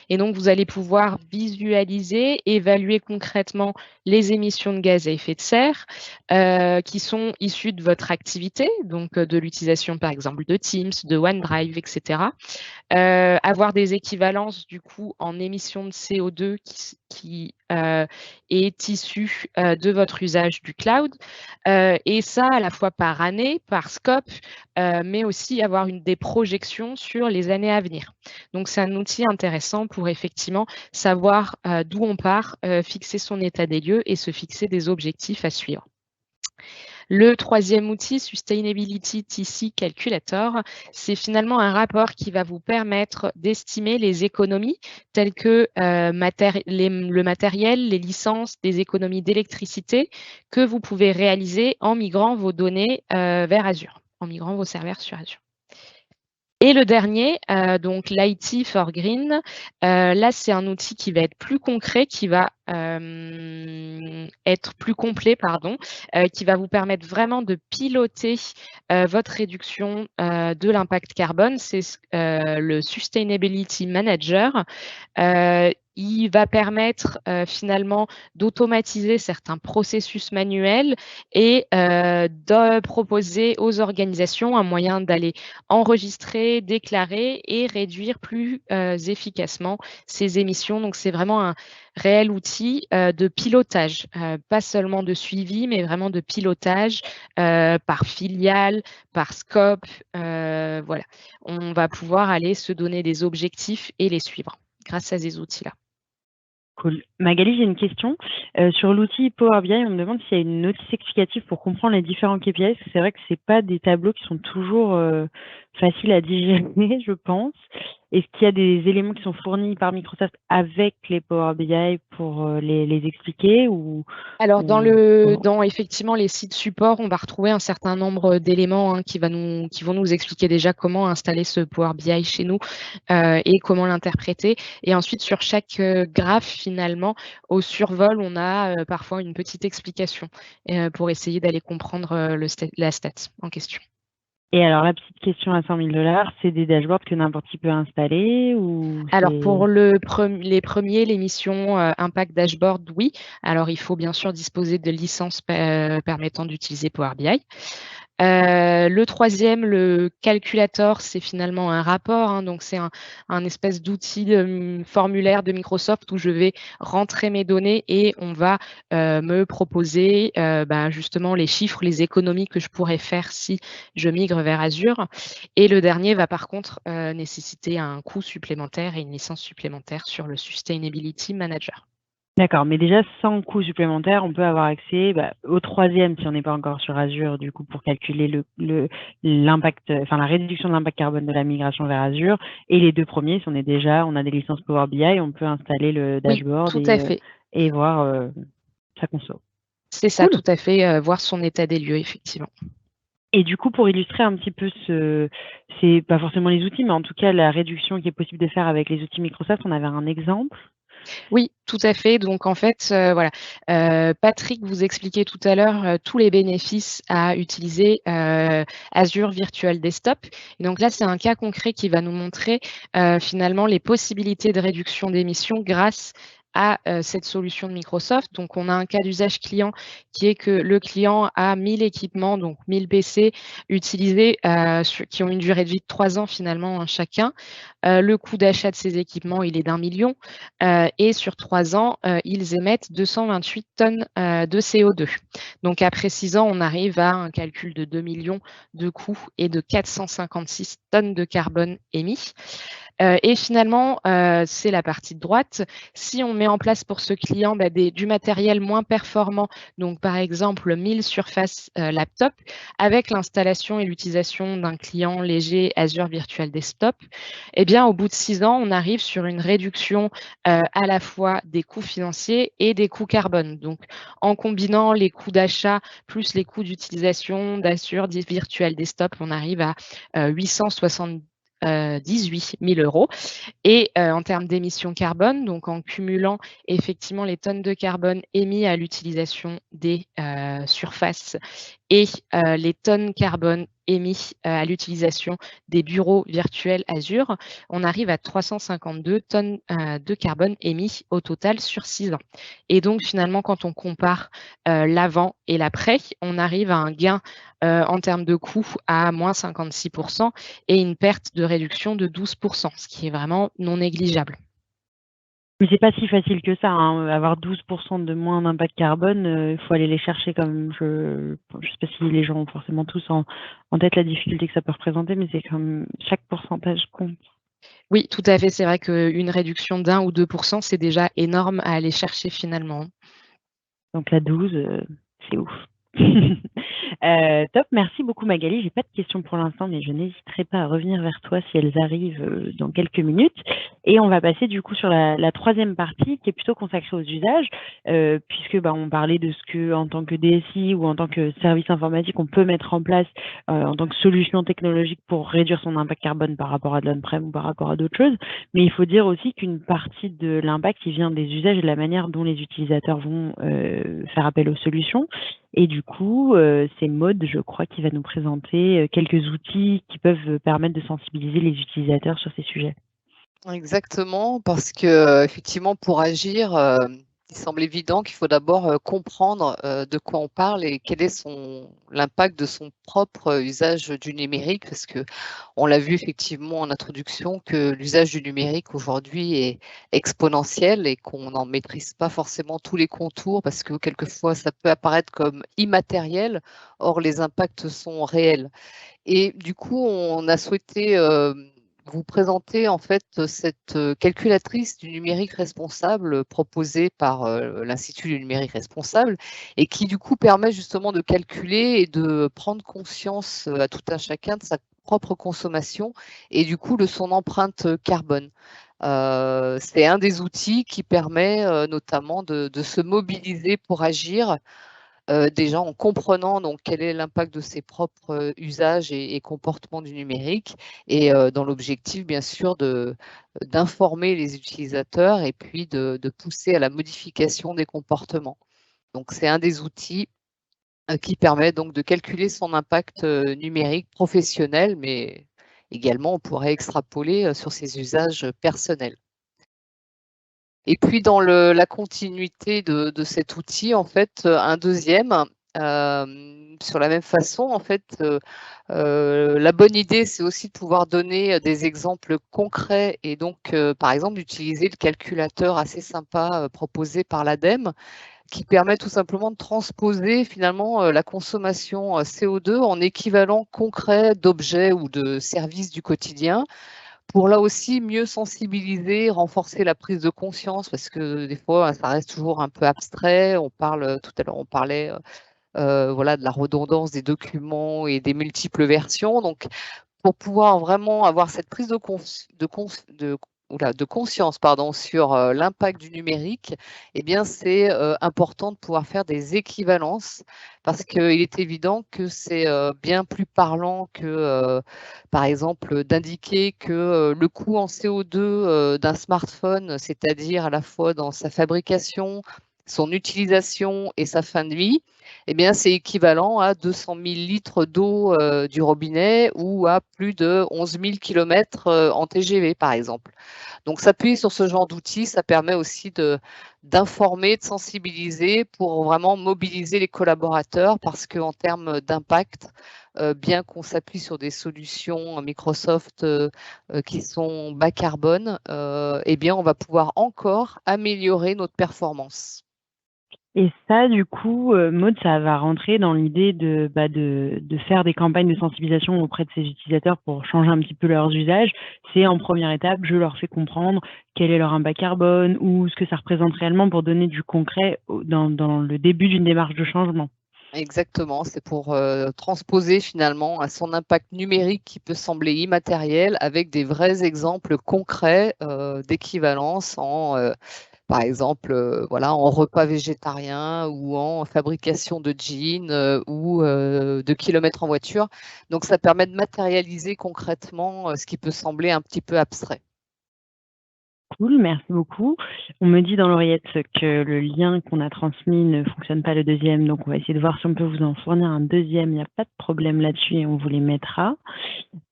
Et donc, vous allez pouvoir visualiser, évaluer concrètement les émissions de gaz à effet de serre qui sont issues de votre activité, donc de l'utilisation par exemple de Teams, de OneDrive, etc. Avoir des équivalences du coup en émissions de CO2 qui est issue de votre usage du cloud et ça à la fois par année, par scope, mais aussi avoir des projections sur les années à venir. Donc c'est un outil intéressant pour effectivement savoir d'où on part, fixer son état des lieux et se fixer des objectifs à suivre. Le troisième outil, Sustainability TC Calculator, c'est finalement un rapport qui va vous permettre d'estimer les économies telles que le matériel, les licences, des économies d'électricité que vous pouvez réaliser en migrant vos données vers Azure, en migrant vos serveurs sur Azure. Et le dernier, donc l'IT for Green, là c'est un outil qui va être plus concret, qui va être plus complet, pardon, qui va vous permettre vraiment de piloter votre réduction de l'impact carbone. C'est le Sustainability Manager. il va permettre finalement d'automatiser certains processus manuels et de proposer aux organisations un moyen d'aller enregistrer, déclarer et réduire plus efficacement ces émissions. Donc, c'est vraiment un réel outil de pilotage, pas seulement de suivi, mais vraiment de pilotage par filiale, par scope. Voilà, on va pouvoir aller se donner des objectifs et les suivre grâce à ces outils-là. Cool. Magali, j'ai une question. Sur l'outil Power BI, on me demande s'il y a une notice explicative pour comprendre les différents KPIs, parce que c'est vrai que ce n'est pas des tableaux qui sont toujours faciles à digérer, je pense. Est-ce qu'il y a des éléments qui sont fournis par Microsoft avec les Power BI pour les expliquer ou Alors, ou- dans effectivement les sites support, on va retrouver un certain nombre d'éléments qui vont nous expliquer déjà comment installer ce Power BI chez nous et comment l'interpréter. Et ensuite, sur chaque graphe, finalement, au survol, on a parfois une petite explication pour essayer d'aller comprendre la stat en question. Et alors, la petite question à 100 000 $, c'est des dashboards que n'importe qui peut installer ou Alors, c'est... pour les premiers, l'émission Impact Dashboard, oui. Alors, il faut bien sûr disposer de licences permettant d'utiliser Power BI. Le troisième, le calculator, c'est finalement un rapport. Donc, c'est un espèce d'outil formulaire de Microsoft où je vais rentrer mes données et on va me proposer justement les chiffres, les économies que je pourrais faire si je migre vers Azure. Et le dernier va par contre nécessiter un coût supplémentaire et une licence supplémentaire sur le Sustainability Manager. D'accord, mais déjà sans coût supplémentaire, on peut avoir accès au troisième si on n'est pas encore sur Azure, du coup, pour calculer l'impact, enfin la réduction de l'impact carbone de la migration vers Azure. Et les deux premiers, si on a des licences Power BI, on peut installer le dashboard oui, tout à fait. Et voir sa conso. C'est ça, Cool. tout à fait, voir son état des lieux, effectivement. Et du coup, pour illustrer un petit peu c'est pas forcément les outils, mais en tout cas la réduction qui est possible de faire avec les outils Microsoft, on avait un exemple. Oui, tout à fait. Donc, en fait, voilà, Patrick vous expliquait tout à l'heure tous les bénéfices à utiliser Azure Virtual Desktop. Et donc là, c'est un cas concret qui va nous montrer finalement les possibilités de réduction d'émissions grâce à cette solution de Microsoft. Donc, on a un cas d'usage client qui est que le client a 1000 équipements, donc 1000 PC utilisés qui ont une durée de vie de 3 ans finalement chacun. Le coût d'achat de ces équipements, il est d'1 million et sur 3 ans, ils émettent 228 tonnes de CO2. Donc, après 6 ans, on arrive à un calcul de 2 millions de coûts et de 456 tonnes de carbone émis. Et finalement, c'est la partie de droite. Si on met en place pour ce client du matériel moins performant, donc par exemple 1000 surfaces laptop, avec l'installation et l'utilisation d'un client léger Azure Virtual Desktop, eh bien, au bout de 6 ans, on arrive sur une réduction à la fois des coûts financiers et des coûts carbone. Donc, en combinant les coûts d'achat plus les coûts d'utilisation d'Azure Virtual Desktop, on arrive à 878 000 €. Et en termes d'émissions carbone, donc en cumulant effectivement les tonnes de carbone émises à l'utilisation des surfaces et les tonnes carbone émises à l'utilisation des bureaux virtuels Azure, on arrive à 352 tonnes de carbone émises au total sur 6 ans. Et donc finalement, quand on compare l'avant et l'après, on arrive à un gain en termes de coût à moins 56% et une perte de réduction de 12%, ce qui est vraiment non négligeable. Mais c'est pas si facile que ça, hein. Avoir 12% de moins d'impact carbone, il faut aller les chercher quand même. Je sais pas si les gens ont forcément tous en tête la difficulté que ça peut représenter, mais c'est comme chaque pourcentage compte. Oui, tout à fait. C'est vrai qu'une réduction d'1 ou 2%, c'est déjà énorme à aller chercher finalement. Donc la 12, c'est ouf. Top, merci beaucoup Magali. J'ai pas de questions pour l'instant, mais je n'hésiterai pas à revenir vers toi si elles arrivent dans quelques minutes. Et on va passer du coup sur la troisième partie qui est plutôt consacrée aux usages, puisque on parlait de ce que en tant que DSI ou en tant que service informatique, on peut mettre en place en tant que solution technologique pour réduire son impact carbone par rapport à de l'on-prem ou par rapport à d'autres choses. Mais il faut dire aussi qu'une partie de l'impact, il vient des usages et de la manière dont les utilisateurs vont faire appel aux solutions. Et du coup, c'est Maud, je crois, qui va nous présenter quelques outils qui peuvent permettre de sensibiliser les utilisateurs sur ces sujets. Exactement, parce que effectivement, pour agir, il semble évident qu'il faut d'abord comprendre de quoi on parle et quel est l'impact de son propre usage du numérique, parce que on l'a vu effectivement en introduction que l'usage du numérique aujourd'hui est exponentiel et qu'on n'en maîtrise pas forcément tous les contours, parce que quelquefois ça peut apparaître comme immatériel, or les impacts sont réels. Et du coup, on a souhaité vous présenter en fait cette calculatrice du numérique responsable proposée par l'Institut du numérique responsable et qui du coup permet justement de calculer et de prendre conscience à tout un chacun de sa propre consommation et du coup de son empreinte carbone. C'est un des outils qui permet notamment de se mobiliser pour agir déjà en comprenant donc quel est l'impact de ses propres usages et comportements du numérique et dans l'objectif bien sûr d'informer les utilisateurs et puis de pousser à la modification des comportements. Donc c'est un des outils qui permet donc de calculer son impact numérique professionnel, mais également on pourrait extrapoler sur ses usages personnels. Et puis dans la continuité de cet outil, en fait, un deuxième, sur la même façon, en fait, la bonne idée, c'est aussi de pouvoir donner des exemples concrets et donc, par exemple, d'utiliser le calculateur assez sympa proposé par l'ADEME, qui permet tout simplement de transposer finalement la consommation CO2 en équivalent concret d'objets ou de services du quotidien, pour là aussi mieux sensibiliser, renforcer la prise de conscience, parce que des fois, ça reste toujours un peu abstrait. On parle, tout à l'heure, on parlait voilà, de la redondance des documents et des multiples versions. Donc, pour pouvoir vraiment avoir cette prise de conscience sur l'impact du numérique, eh bien, c'est important de pouvoir faire des équivalences parce qu'il est évident que c'est bien plus parlant que, par exemple, d'indiquer que le coût en CO2 d'un smartphone, c'est-à-dire à la fois dans sa fabrication, son utilisation et sa fin de vie, eh bien, c'est équivalent à 200 000 litres d'eau du robinet ou à plus de 11 000 km en TGV, par exemple. Donc, s'appuyer sur ce genre d'outils, ça permet aussi d'informer, de sensibiliser pour vraiment mobiliser les collaborateurs parce qu'en termes d'impact, bien qu'on s'appuie sur des solutions Microsoft qui sont bas carbone, eh bien, on va pouvoir encore améliorer notre performance. Et ça, du coup, Maud, ça va rentrer dans l'idée de faire des campagnes de sensibilisation auprès de ces utilisateurs pour changer un petit peu leurs usages. C'est en première étape, je leur fais comprendre quel est leur impact carbone ou ce que ça représente réellement pour donner du concret dans le début d'une démarche de changement. Exactement, c'est pour transposer finalement à son impact numérique qui peut sembler immatériel avec des vrais exemples concrets d'équivalence par exemple, voilà, en repas végétarien ou en fabrication de jeans ou de kilomètres en voiture. Donc, ça permet de matérialiser concrètement ce qui peut sembler un petit peu abstrait. Cool, merci beaucoup. On me dit dans l'oreillette que le lien qu'on a transmis ne fonctionne pas le deuxième, donc on va essayer de voir si on peut vous en fournir un deuxième. Il n'y a pas de problème là-dessus et on vous les mettra.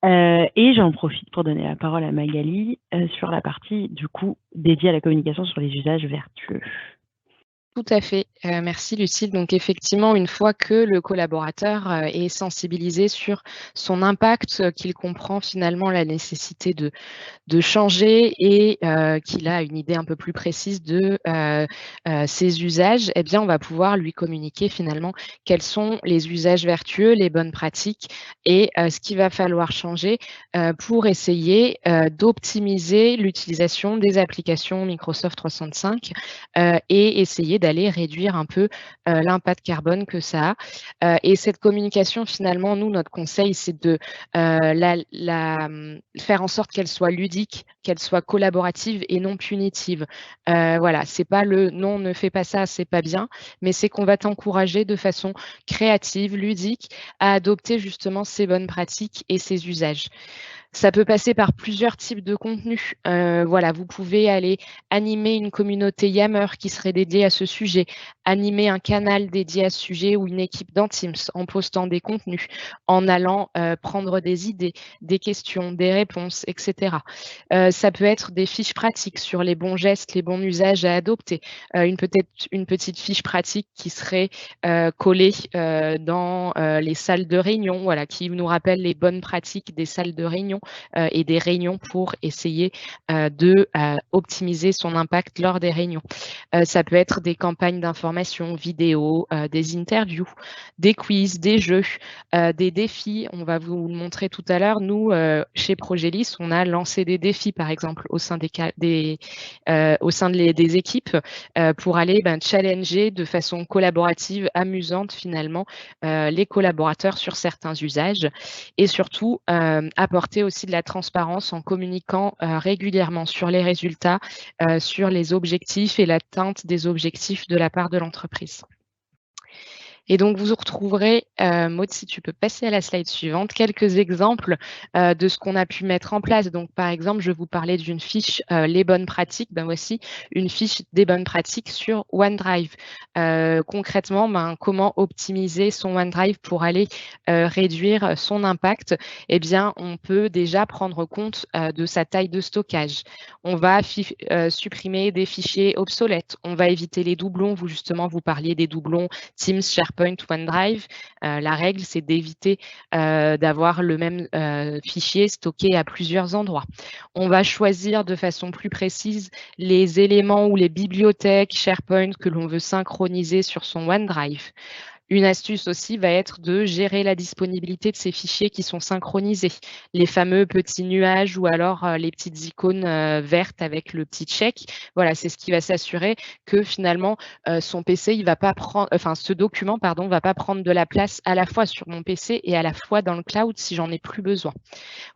Et j'en profite pour donner la parole à Magali sur la partie du coup dédiée à la communication sur les usages vertueux. Tout à fait. Merci Lucille. Donc effectivement, une fois que le collaborateur est sensibilisé sur son impact, qu'il comprend finalement la nécessité de changer et qu'il a une idée un peu plus précise de ses usages, eh bien, on va pouvoir lui communiquer finalement quels sont les usages vertueux, les bonnes pratiques et ce qu'il va falloir changer pour essayer d'optimiser l'utilisation des applications Microsoft 365 et essayer d'aller réduire un peu l'impact carbone que ça a. Et cette communication, finalement, nous, notre conseil, c'est de faire en sorte qu'elle soit ludique, qu'elle soit collaborative et non punitive. Voilà, c'est pas le non, ne fais pas ça, c'est pas bien, mais c'est qu'on va t'encourager de façon créative, ludique, à adopter justement ces bonnes pratiques et ces usages. Ça peut passer par plusieurs types de contenus. Voilà, vous pouvez aller animer une communauté Yammer qui serait dédiée à ce sujet, animer un canal dédié à ce sujet ou une équipe dans Teams en postant des contenus, en allant prendre des idées, des questions, des réponses, etc. Ça peut être des fiches pratiques sur les bons gestes, les bons usages à adopter. Peut-être une petite fiche pratique qui serait collée dans les salles de réunion, voilà, qui nous rappelle les bonnes pratiques des salles de réunion et des réunions pour essayer de optimiser son impact lors des réunions. Ça peut être des campagnes d'information, vidéo, des interviews, des quiz, des jeux, des défis. On va vous le montrer tout à l'heure. Nous, chez Progelis, on a lancé des défis, par exemple, au sein des équipes pour aller challenger de façon collaborative, amusante finalement, les collaborateurs sur certains usages et surtout apporter aussi de la transparence en communiquant régulièrement sur les résultats, sur les objectifs et l'atteinte des objectifs de la part de l'entreprise. Et donc, vous retrouverez, Maud, si tu peux passer à la slide suivante, quelques exemples de ce qu'on a pu mettre en place. Donc, par exemple, je vous parlais d'une fiche les bonnes pratiques. Voici une fiche des bonnes pratiques sur OneDrive. Concrètement, comment optimiser son OneDrive pour aller réduire son impact? Eh bien, on peut déjà prendre compte de sa taille de stockage. On va supprimer des fichiers obsolètes. On va éviter les doublons. Vous parliez des doublons Teams, SharePoint, OneDrive. La règle, c'est d'éviter d'avoir le même fichier stocké à plusieurs endroits. On va choisir de façon plus précise les éléments ou les bibliothèques SharePoint que l'on veut synchroniser sur son OneDrive. Une astuce aussi va être de gérer la disponibilité de ces fichiers qui sont synchronisés. Les fameux petits nuages ou alors les petites icônes vertes avec le petit check. Voilà, c'est ce qui va s'assurer que finalement son PC, il va pas prendre, ce document, pardon, va pas prendre de la place à la fois sur mon PC et à la fois dans le cloud si j'en ai plus besoin.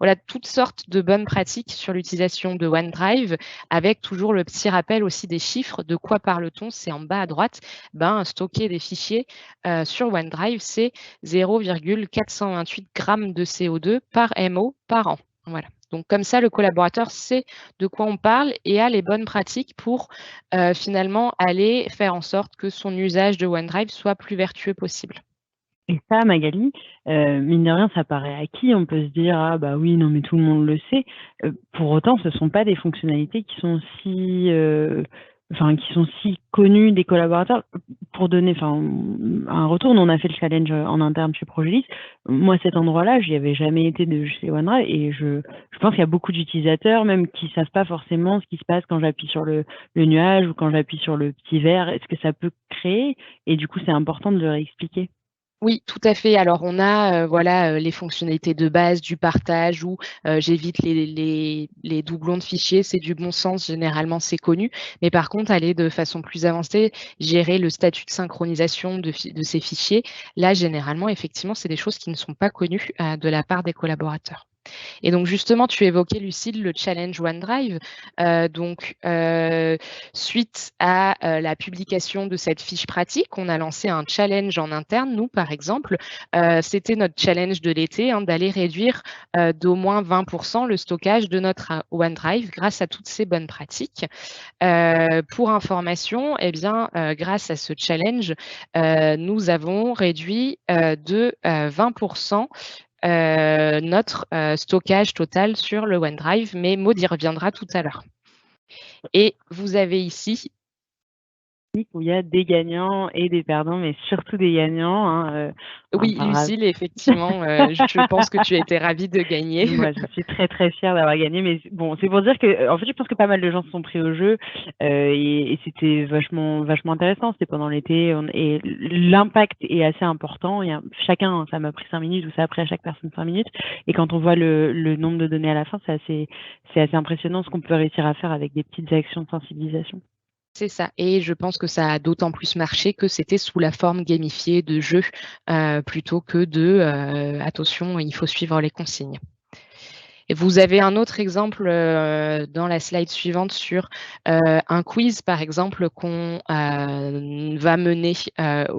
Voilà, toutes sortes de bonnes pratiques sur l'utilisation de OneDrive avec toujours le petit rappel aussi des chiffres. De quoi parle-t-on? C'est en bas à droite. Stocker des fichiers sur OneDrive, c'est 0,428 grammes de CO2 par MO par an. Voilà. Donc, comme ça, le collaborateur sait de quoi on parle et a les bonnes pratiques pour finalement aller faire en sorte que son usage de OneDrive soit plus vertueux possible. Et ça, Magali, mine de rien, ça paraît acquis. On peut se dire, ah bah oui, non, mais tout le monde le sait. Pour autant, ce ne sont pas des fonctionnalités qui sont si connues des collaborateurs. Pour donner un retour, nous, on a fait le challenge en interne chez Progelis. Moi, cet endroit-là, j'y avais jamais été de chez OneDrive et je pense qu'il y a beaucoup d'utilisateurs même qui savent pas forcément ce qui se passe quand j'appuie sur le nuage ou quand j'appuie sur le petit vert. Est-ce que ça peut créer? Et du coup, c'est important de leur expliquer. Oui, tout à fait. Alors, on a les fonctionnalités de base du partage où j'évite les doublons de fichiers. C'est du bon sens, généralement, c'est connu. Mais par contre, aller de façon plus avancée, gérer le statut de synchronisation de ces fichiers, là, généralement, effectivement, c'est des choses qui ne sont pas connues de la part des collaborateurs. Et donc, justement, tu évoquais, Lucille, le challenge OneDrive. Suite à la publication de cette fiche pratique, on a lancé un challenge en interne. Nous, par exemple, c'était notre challenge de l'été, d'aller réduire d'au moins 20% le stockage de notre OneDrive grâce à toutes ces bonnes pratiques. Pour information, grâce à ce challenge, nous avons réduit de 20% notre stockage total sur le OneDrive, mais Maud y reviendra tout à l'heure. Et vous avez ici où il y a des gagnants et des perdants, mais surtout des gagnants. Oui, Lucille, effectivement, je pense que tu as été ravie de gagner. Moi, je suis très, très fière d'avoir gagné, mais bon, c'est pour dire que, en fait, je pense que pas mal de gens se sont pris au jeu et c'était vachement intéressant. C'était pendant l'été et l'impact est assez important. Chacun, ça m'a pris 5 minutes ou ça a pris à chaque personne 5 minutes. Et quand on voit le nombre de données à la fin, c'est assez impressionnant ce qu'on peut réussir à faire avec des petites actions de sensibilisation. C'est ça. Et je pense que ça a d'autant plus marché que c'était sous la forme gamifiée de jeu plutôt que de attention, il faut suivre les consignes. Et vous avez un autre exemple dans la slide suivante sur un quiz, par exemple, qu'on va mener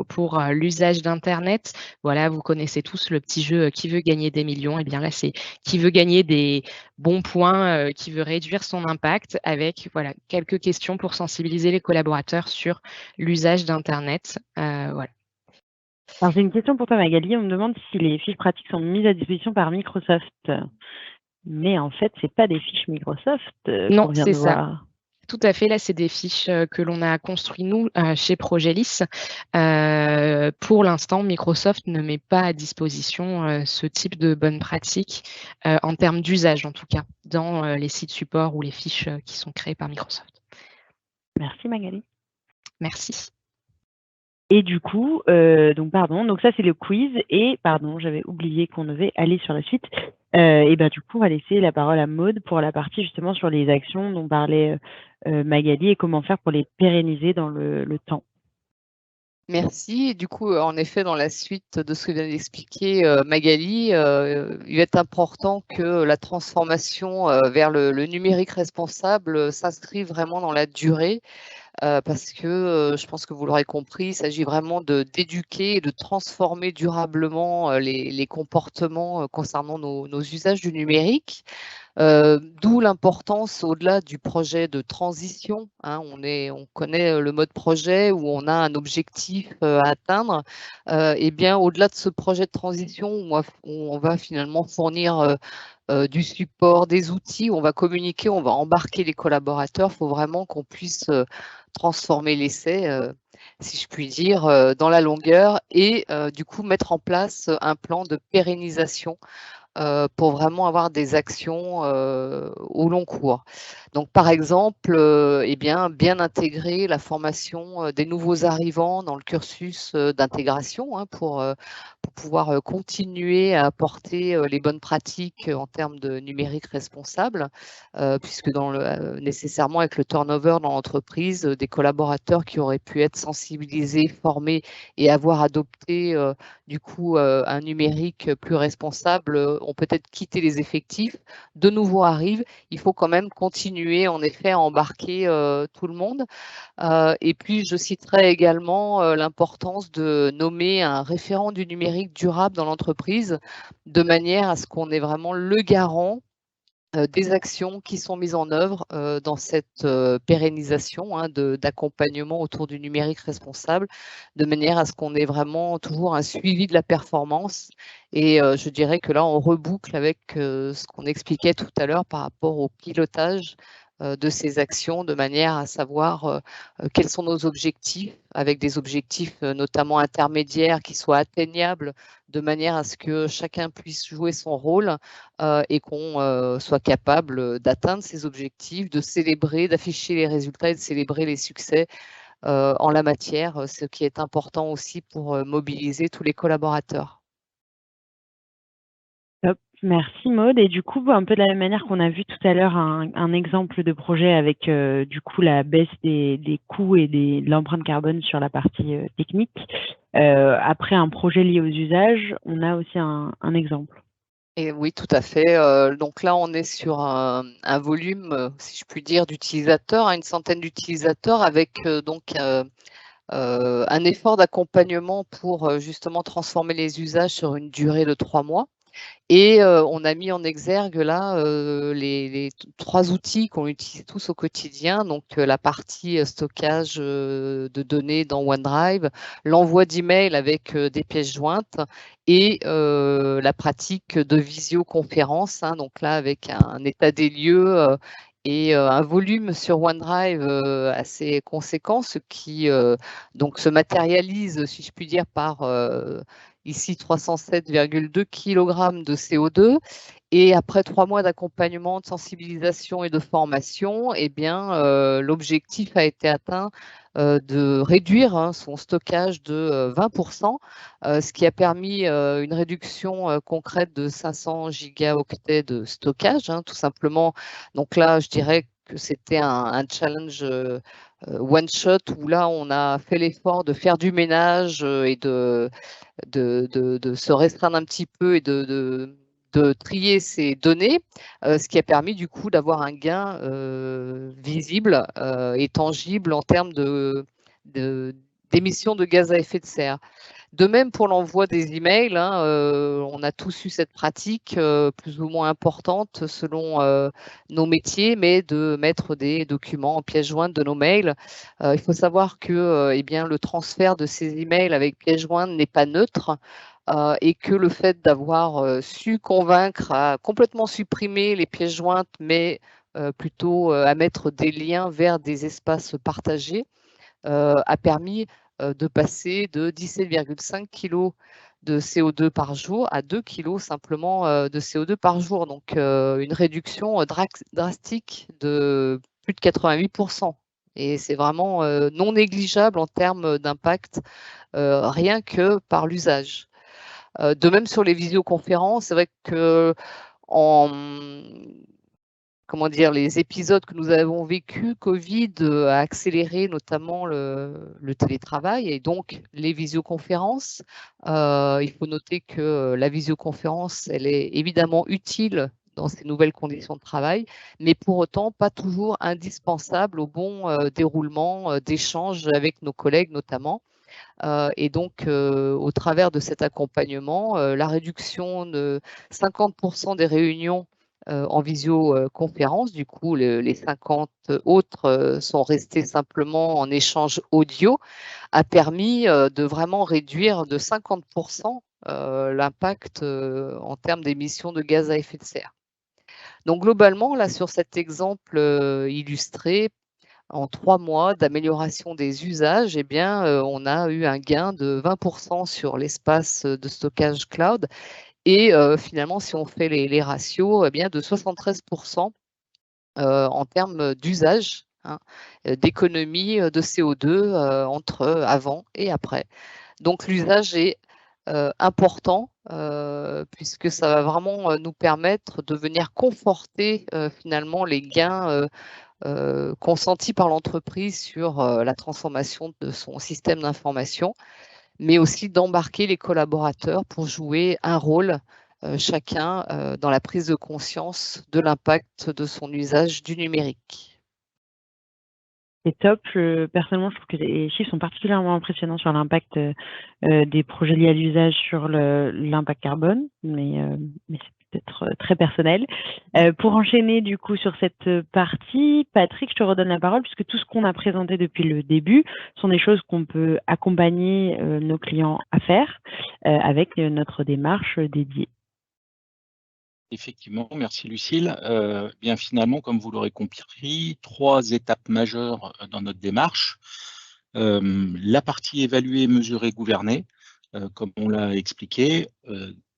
pour l'usage d'Internet. Voilà, vous connaissez tous le petit jeu Qui veut gagner des millions? Et bien là, c'est qui veut gagner des bons points, qui veut réduire son impact avec voilà, quelques questions pour sensibiliser les collaborateurs sur l'usage d'Internet. Voilà. Alors, j'ai une question pour toi, Magali. On me demande si les fiches pratiques sont mises à disposition par Microsoft. Mais en fait, c'est pas des fiches Microsoft Non, qu'on vient c'est de ça. voir. Tout à fait. Là, c'est des fiches que l'on a construites, nous, chez Progelis. Pour l'instant, Microsoft ne met pas à disposition ce type de bonnes pratiques, en termes d'usage, en tout cas, dans les sites support ou les fiches qui sont créées par Microsoft. Merci, Magali. Merci. Et du coup, donc ça, c'est le quiz. Et pardon, j'avais oublié qu'on devait aller sur la suite. Et ben, du coup, on va laisser la parole à Maude pour la partie justement sur les actions dont parlait Magali et comment faire pour les pérenniser dans le temps. Merci. Et du coup, en effet, dans la suite de ce que vient d'expliquer Magali, il est important que la transformation vers le numérique responsable s'inscrive vraiment dans la durée. Parce que je pense que vous l'aurez compris, il s'agit vraiment d'éduquer et de transformer durablement les comportements concernant nos usages du numérique. D'où l'importance, au-delà du projet de transition, hein, on connaît le mode projet où on a un objectif à atteindre. Et bien, au-delà de ce projet de transition, où on va finalement fournir du support, des outils, on va communiquer, on va embarquer les collaborateurs. Il faut vraiment qu'on puisse transformer l'essai, si je puis dire, dans la longueur et du coup mettre en place un plan de pérennisation pour vraiment avoir des actions au long cours. Donc, par exemple, eh bien intégrer la formation des nouveaux arrivants dans le cursus d'intégration hein, pour pouvoir continuer à apporter les bonnes pratiques en termes de numérique responsable, puisque nécessairement avec le turnover dans l'entreprise, des collaborateurs qui auraient pu être sensibilisés, formés et avoir adopté du coup un numérique plus responsable ont peut-être quitté les effectifs, de nouveau arrivent. Il faut quand même continuer en effet à embarquer tout le monde. Et puis, je citerai également l'importance de nommer un référent du numérique durable dans l'entreprise, de manière à ce qu'on ait vraiment le garant des actions qui sont mises en œuvre dans cette pérennisation hein, d'accompagnement autour du numérique responsable, de manière à ce qu'on ait vraiment toujours un suivi de la performance. Et je dirais que là, on reboucle avec ce qu'on expliquait tout à l'heure par rapport au pilotage de ces actions, de manière à savoir quels sont nos objectifs, avec des objectifs notamment intermédiaires qui soient atteignables, de manière à ce que chacun puisse jouer son rôle et qu'on soit capable d'atteindre ces objectifs, de célébrer, d'afficher les résultats et de célébrer les succès en la matière, ce qui est important aussi pour mobiliser tous les collaborateurs. Top. Merci Maude. Et du coup, un peu de la même manière qu'on a vu tout à l'heure un exemple de projet avec du coup la baisse des coûts et de l'empreinte carbone sur la partie technique. Après un projet lié aux usages, on a aussi un exemple. Et oui, tout à fait. Donc là, on est sur un volume, si je puis dire, d'utilisateurs, une centaine d'utilisateurs avec donc un effort d'accompagnement pour justement transformer les usages sur une durée de 3 mois. Et on a mis en exergue là les 3 outils qu'on utilise tous au quotidien, donc la partie stockage de données dans OneDrive, l'envoi d'emails avec des pièces jointes et la pratique de visioconférence, hein, donc là avec un état des lieux et un volume sur OneDrive assez conséquent, ce qui donc se matérialise, si je puis dire, par ici 307,2 kg de CO2. Et après 3 mois d'accompagnement, de sensibilisation et de formation, eh bien, l'objectif a été atteint de réduire hein, son stockage de 20%, ce qui a permis une réduction concrète de 500 gigaoctets de stockage, hein, tout simplement. Donc là, je dirais que c'était un challenge one shot où là, on a fait l'effort de faire du ménage et de se restreindre un petit peu et de de trier ces données, ce qui a permis du coup d'avoir un gain visible et tangible en termes d'émissions de gaz à effet de serre. De même pour l'envoi des emails, hein, on a tous eu cette pratique plus ou moins importante selon nos métiers, mais de mettre des documents en pièce jointe de nos mails. Il faut savoir que eh bien, le transfert de ces emails avec pièce jointe n'est pas neutre. Et que le fait d'avoir su convaincre à complètement supprimer les pièces jointes, mais plutôt à mettre des liens vers des espaces partagés, a permis de passer de 17,5 kg de CO2 par jour à 2 kg simplement de CO2 par jour. Donc une réduction drastique de plus de 88%. Et c'est vraiment non négligeable en termes d'impact, rien que par l'usage. De même sur les visioconférences, c'est vrai que les épisodes que nous avons vécus, Covid a accéléré notamment le télétravail et donc les visioconférences. Il faut noter que la visioconférence, elle est évidemment utile dans ces nouvelles conditions de travail, mais pour autant pas toujours indispensable au bon déroulement d'échanges avec nos collègues notamment. Et donc, au travers de cet accompagnement, la réduction de 50% des réunions en visioconférence, du coup, les 50 autres sont restés simplement en échange audio, a permis de vraiment réduire de 50% l'impact en termes d'émissions de gaz à effet de serre. Donc, globalement, là, sur cet exemple illustré, en 3 mois d'amélioration des usages, eh bien, on a eu un gain de 20% sur l'espace de stockage cloud et finalement, si on fait les ratios, eh bien, de 73% en termes d'usage, hein, d'économie de CO2 entre avant et après. Donc, l'usage est important puisque ça va vraiment nous permettre de venir conforter finalement les gains consenti par l'entreprise sur la transformation de son système d'information, mais aussi d'embarquer les collaborateurs pour jouer un rôle chacun dans la prise de conscience de l'impact de son usage du numérique. C'est top. Personnellement, je trouve que les chiffres sont particulièrement impressionnants sur l'impact des projets liés à l'usage sur l'impact carbone, mais c'est peut-être très personnel. Pour enchaîner du coup sur cette partie, Patrick, je te redonne la parole puisque tout ce qu'on a présenté depuis le début sont des choses qu'on peut accompagner nos clients à faire avec notre démarche dédiée. Effectivement, merci Lucille. Bien finalement, comme vous l'aurez compris, 3 étapes majeures dans notre démarche. La partie évaluer, mesurer, gouverner, comme on l'a expliqué,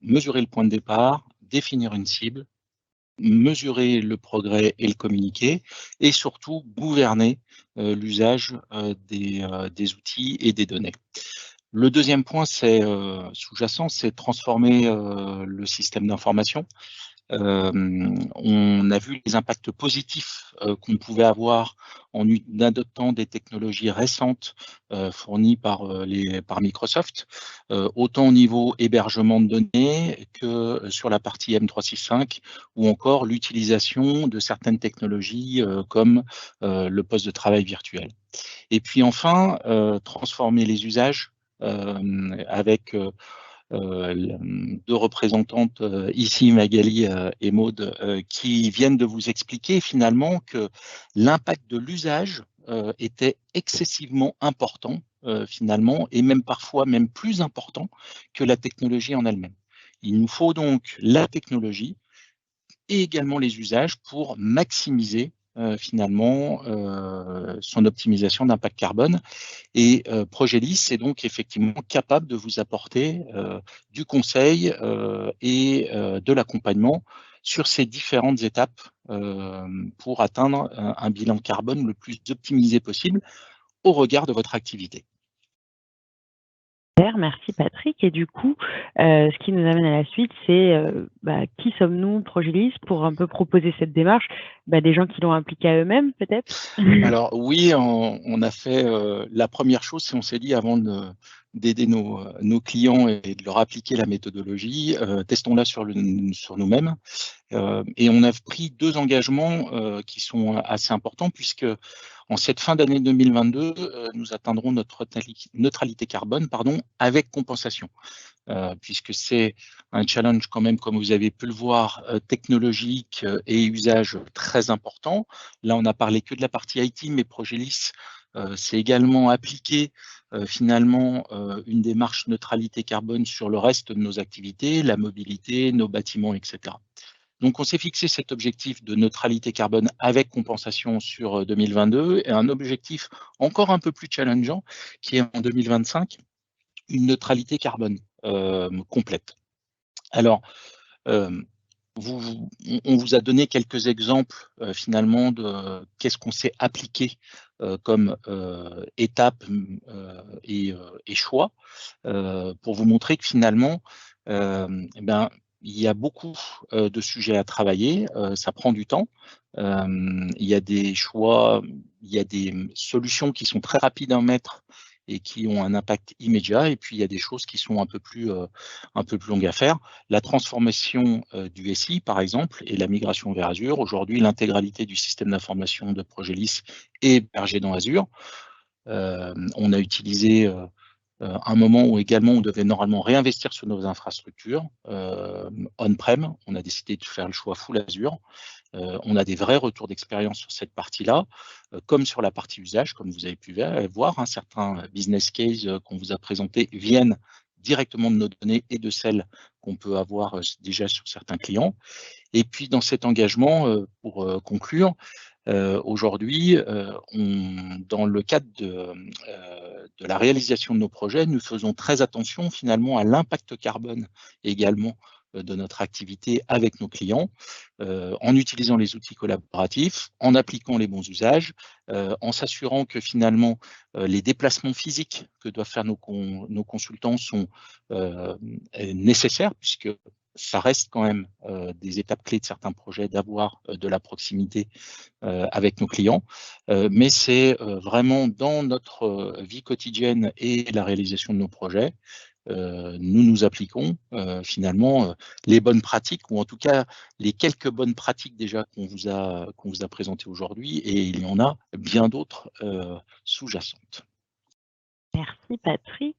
mesurer le point de départ, définir une cible, mesurer le progrès et le communiquer, et surtout gouverner l'usage des outils et des données. Le deuxième point, c'est sous-jacent, c'est transformer le système d'information. On a vu les impacts positifs qu'on pouvait avoir en adoptant des technologies récentes fournies par Microsoft, autant au niveau hébergement de données que sur la partie M365 ou encore l'utilisation de certaines technologies comme le poste de travail virtuel. Et puis enfin, transformer les usages avec 2 représentantes ici, Magali et Maude, qui viennent de vous expliquer finalement que l'impact de l'usage était excessivement important finalement, et même parfois même plus important que la technologie en elle-même. Il nous faut donc la technologie et également les usages pour maximiser finalement son optimisation d'impact carbone. Et Progelis est donc effectivement capable de vous apporter du conseil et de l'accompagnement sur ces différentes étapes pour atteindre un bilan carbone le plus optimisé possible au regard de votre activité. Merci Patrick. Et du coup, ce qui nous amène à la suite, c'est qui sommes-nous, Progelis, pour un peu proposer cette démarche? Des gens qui l'ont appliquée à eux-mêmes, peut-être? Alors oui, on a fait la première chose, c'est on s'est dit avant de d'aider nos clients et de leur appliquer la méthodologie, testons-la sur nous-mêmes. Et on a pris 2 engagements qui sont assez importants, puisque en cette fin d'année 2022, nous atteindrons notre neutralité carbone avec compensation. Puisque c'est un challenge quand même, comme vous avez pu le voir, technologique et usage très important. Là, on n'a parlé que de la partie IT, mais Progelis c'est également appliqué finalement une démarche neutralité carbone sur le reste de nos activités, la mobilité, nos bâtiments, etc. Donc, on s'est fixé cet objectif de neutralité carbone avec compensation sur 2022 et un objectif encore un peu plus challengeant qui est en 2025, une neutralité carbone complète. Alors, on vous a donné quelques exemples finalement de qu'est-ce qu'on s'est appliqué comme étapes et choix pour vous montrer que finalement, il y a beaucoup de sujets à travailler, ça prend du temps. Il y a des choix, il y a des solutions qui sont très rapides à mettre et qui ont un impact immédiat, et puis il y a des choses qui sont un peu plus longues à faire. La transformation du SI, par exemple, et la migration vers Azure. Aujourd'hui, l'intégralité du système d'information de Progelis est hébergée dans Azure. On a utilisé un moment où également on devait normalement réinvestir sur nos infrastructures on-prem. On a décidé de faire le choix full Azure. On a des vrais retours d'expérience sur cette partie-là, comme sur la partie usage, comme vous avez pu voir. Certains business cases qu'on vous a présentés viennent directement de nos données et de celles qu'on peut avoir déjà sur certains clients. Et puis dans cet engagement, pour conclure, aujourd'hui, dans le cadre de la réalisation de nos projets, nous faisons très attention finalement à l'impact carbone également de notre activité avec nos clients, en utilisant les outils collaboratifs, en appliquant les bons usages, en s'assurant que finalement les déplacements physiques que doivent faire nos consultants sont nécessaires, puisque ça reste quand même des étapes clés de certains projets d'avoir de la proximité avec nos clients, mais c'est vraiment dans notre vie quotidienne et la réalisation de nos projets, nous appliquons finalement les bonnes pratiques, ou en tout cas les quelques bonnes pratiques déjà qu'on vous a présentées aujourd'hui, et il y en a bien d'autres sous-jacentes. Merci Patrick.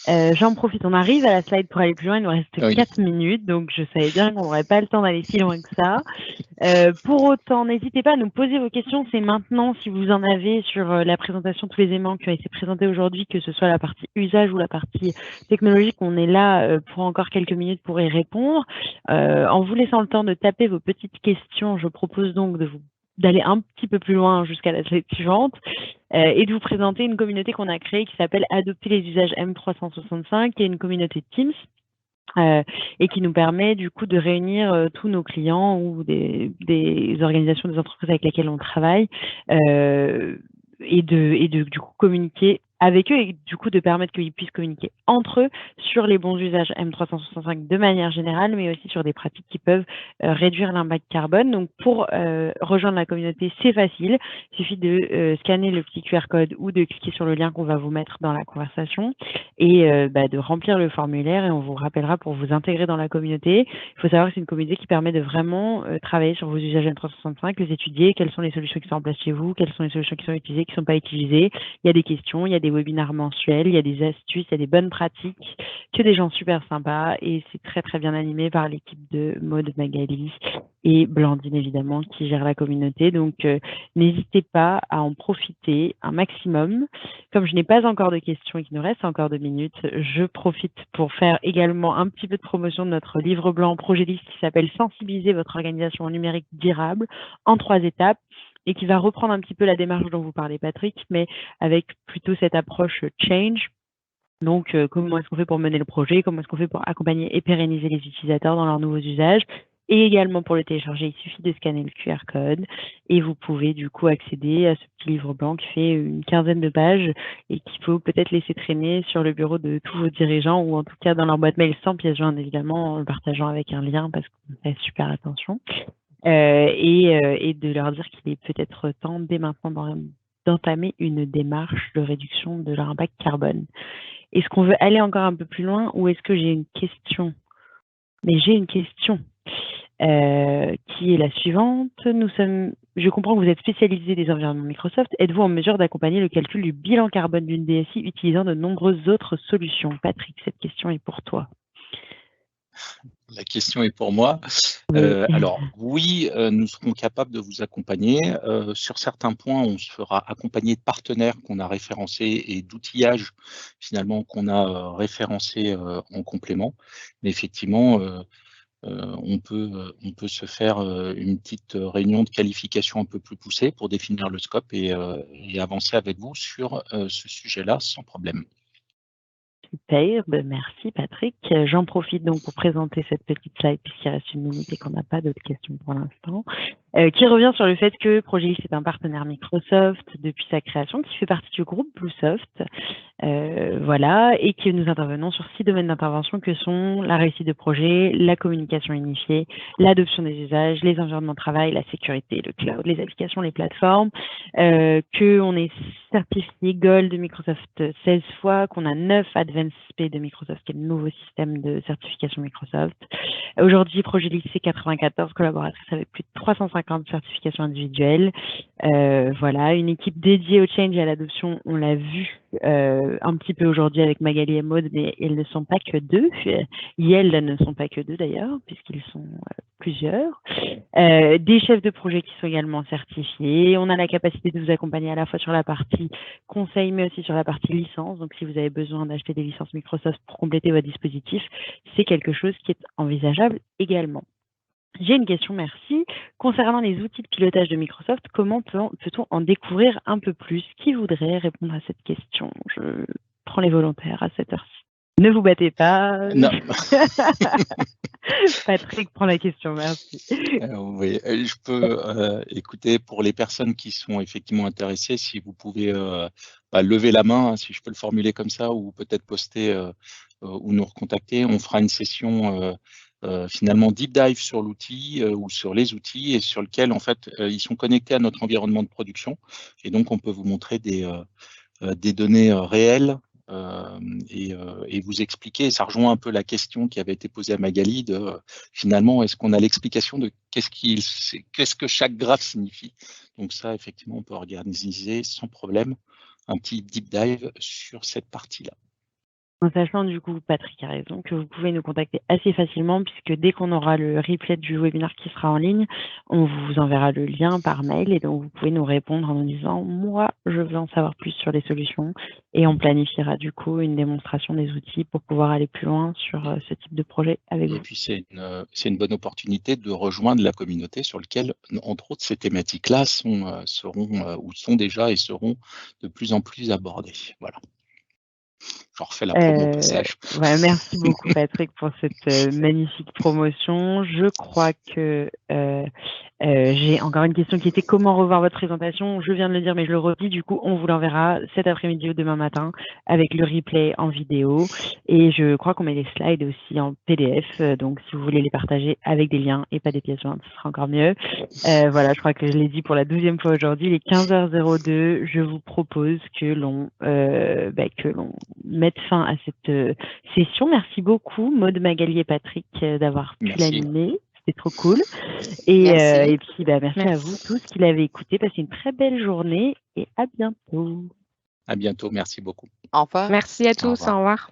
J'en profite, on arrive à la slide pour aller plus loin, il nous reste 4 minutes, donc je savais bien qu'on n'aurait pas le temps d'aller si loin que ça. Pour autant, n'hésitez pas à nous poser vos questions, c'est maintenant, si vous en avez sur la présentation, tous les éléments qui ont été présentés aujourd'hui, que ce soit la partie usage ou la partie technologique, on est là pour encore quelques minutes pour y répondre. En vous laissant le temps de taper vos petites questions, je propose donc d'aller un petit peu plus loin jusqu'à la slide suivante et de vous présenter une communauté qu'on a créée qui s'appelle Adopter les usages M365, qui est une communauté Teams et qui nous permet du coup de réunir tous nos clients ou des organisations, des entreprises avec lesquelles on travaille et de du coup communiquer avec eux et du coup de permettre qu'ils puissent communiquer entre eux sur les bons usages M365 de manière générale, mais aussi sur des pratiques qui peuvent réduire l'impact carbone. Donc pour rejoindre la communauté, c'est facile, il suffit de scanner le petit QR code ou de cliquer sur le lien qu'on va vous mettre dans la conversation et de remplir le formulaire, et on vous rappellera pour vous intégrer dans la communauté. Il faut savoir que c'est une communauté qui permet de vraiment travailler sur vos usages M365, les étudier, quelles sont les solutions qui sont en place chez vous, quelles sont les solutions qui sont utilisées, qui ne sont pas utilisées. Il y a des questions, il y a des webinaires mensuels, il y a des astuces, il y a des bonnes pratiques, que des gens super sympas, et c'est très très bien animé par l'équipe de Maud, Magali et Blandine évidemment qui gère la communauté. Donc n'hésitez pas à en profiter un maximum. Comme je n'ai pas encore de questions et qu'il nous reste encore 2 minutes, je profite pour faire également un petit peu de promotion de notre livre blanc Progelis qui s'appelle Sensibiliser votre organisation au numérique durable en 3 étapes, et qui va reprendre un petit peu la démarche dont vous parlez Patrick, mais avec plutôt cette approche change. Donc, comment est-ce qu'on fait pour mener le projet, comment est-ce qu'on fait pour accompagner et pérenniser les utilisateurs dans leurs nouveaux usages. Et également pour le télécharger, il suffit de scanner le QR code et vous pouvez du coup accéder à ce petit livre blanc qui fait une 15aine de pages et qu'il faut peut-être laisser traîner sur le bureau de tous vos dirigeants, ou en tout cas dans leur boîte mail sans pièce jointe évidemment, en le partageant avec un lien parce qu'on fait super attention. Et de leur dire qu'il est peut-être temps dès maintenant d'entamer une démarche de réduction de leur impact carbone. Est-ce qu'on veut aller encore un peu plus loin ou est-ce que j'ai une question? Mais j'ai une question qui est la suivante. Je comprends que vous êtes spécialisé des environnements Microsoft. Êtes-vous en mesure d'accompagner le calcul du bilan carbone d'une DSI utilisant de nombreuses autres solutions? Patrick, cette question est pour toi. La question est pour moi. Oui. Alors oui, nous serons capables de vous accompagner. Sur certains points, on se fera accompagner de partenaires qu'on a référencés et d'outillages finalement qu'on a référencés en complément. Mais effectivement, on peut se faire une petite réunion de qualification un peu plus poussée pour définir le scope et avancer avec vous sur ce sujet-là sans problème. Superbe, merci Patrick. J'en profite donc pour présenter cette petite slide puisqu'il reste une minute et qu'on n'a pas d'autres questions pour l'instant, qui revient sur le fait que Progélis est un partenaire Microsoft depuis sa création, qui fait partie du groupe Bluesoft, voilà, et que nous intervenons sur 6 domaines d'intervention que sont la réussite de projet, la communication unifiée, l'adoption des usages, les environnements de travail, la sécurité, le cloud, les applications, les plateformes, qu'on est certifié Gold de Microsoft 16 fois, qu'on a 9 Advanced P de Microsoft, qui est le nouveau système de certification Microsoft. Aujourd'hui, Progélis, c'est 94 collaboratrices avec plus de 350 certifications individuelles. Voilà, une équipe dédiée au change et à l'adoption, on l'a vu un petit peu aujourd'hui avec Magali et Maud, mais elles ne sont pas que deux. Elles ne sont pas que deux d'ailleurs, puisqu'ils sont plusieurs. Des chefs de projet qui sont également certifiés. On a la capacité de vous accompagner à la fois sur la partie conseil, mais aussi sur la partie licence. Donc, si vous avez besoin d'acheter des licences Microsoft pour compléter votre dispositif, c'est quelque chose qui est envisageable également. J'ai une question, merci. Concernant les outils de pilotage de Microsoft, comment peut-on en découvrir un peu plus? Qui voudrait répondre à cette question? Je prends les volontaires à cette heure-ci. Ne vous battez pas. Non. Patrick prend la question, merci. Oui, je peux écouter pour les personnes qui sont effectivement intéressées, si vous pouvez lever la main, si je peux le formuler comme ça, ou peut-être poster ou nous recontacter. On fera une session finalement deep dive sur l'outil ou sur les outils et sur lequel en fait ils sont connectés à notre environnement de production et donc on peut vous montrer des données réelles et vous expliquer, et ça rejoint un peu la question qui avait été posée à Magali de finalement est-ce qu'on a l'explication de qu'est-ce que chaque graphe signifie. Donc ça effectivement on peut organiser sans problème un petit deep dive sur cette partie-là. En sachant du coup, Patrick a raison, que vous pouvez nous contacter assez facilement puisque dès qu'on aura le replay du webinaire qui sera en ligne, on vous enverra le lien par mail et donc vous pouvez nous répondre en nous disant « moi, je veux en savoir plus sur les solutions » et on planifiera du coup une démonstration des outils pour pouvoir aller plus loin sur ce type de projet avec vous. Et puis c'est une bonne opportunité de rejoindre la communauté sur laquelle, entre autres, ces thématiques-là sont déjà et seront de plus en plus abordées. Voilà. Je refais la promo au passage. Ouais, merci beaucoup Patrick pour cette magnifique promotion. Je crois que j'ai encore une question qui était comment revoir votre présentation. Je viens de le dire mais je le redis, du coup on vous l'enverra cet après-midi ou demain matin avec le replay en vidéo et je crois qu'on met les slides aussi en PDF, donc si vous voulez les partager avec des liens et pas des pièces jointes, ce sera encore mieux. Voilà, je crois que je l'ai dit pour la 12e fois aujourd'hui, il est 15h02, je vous propose que l'on mette fin à cette session. Merci beaucoup Maud, Magali et Patrick d'avoir pu l'animer. C'était trop cool. Et puis, merci à vous tous qui l'avez écouté. Passez une très belle journée et à bientôt. À bientôt. Merci beaucoup. Au revoir. Merci à tous. Au revoir.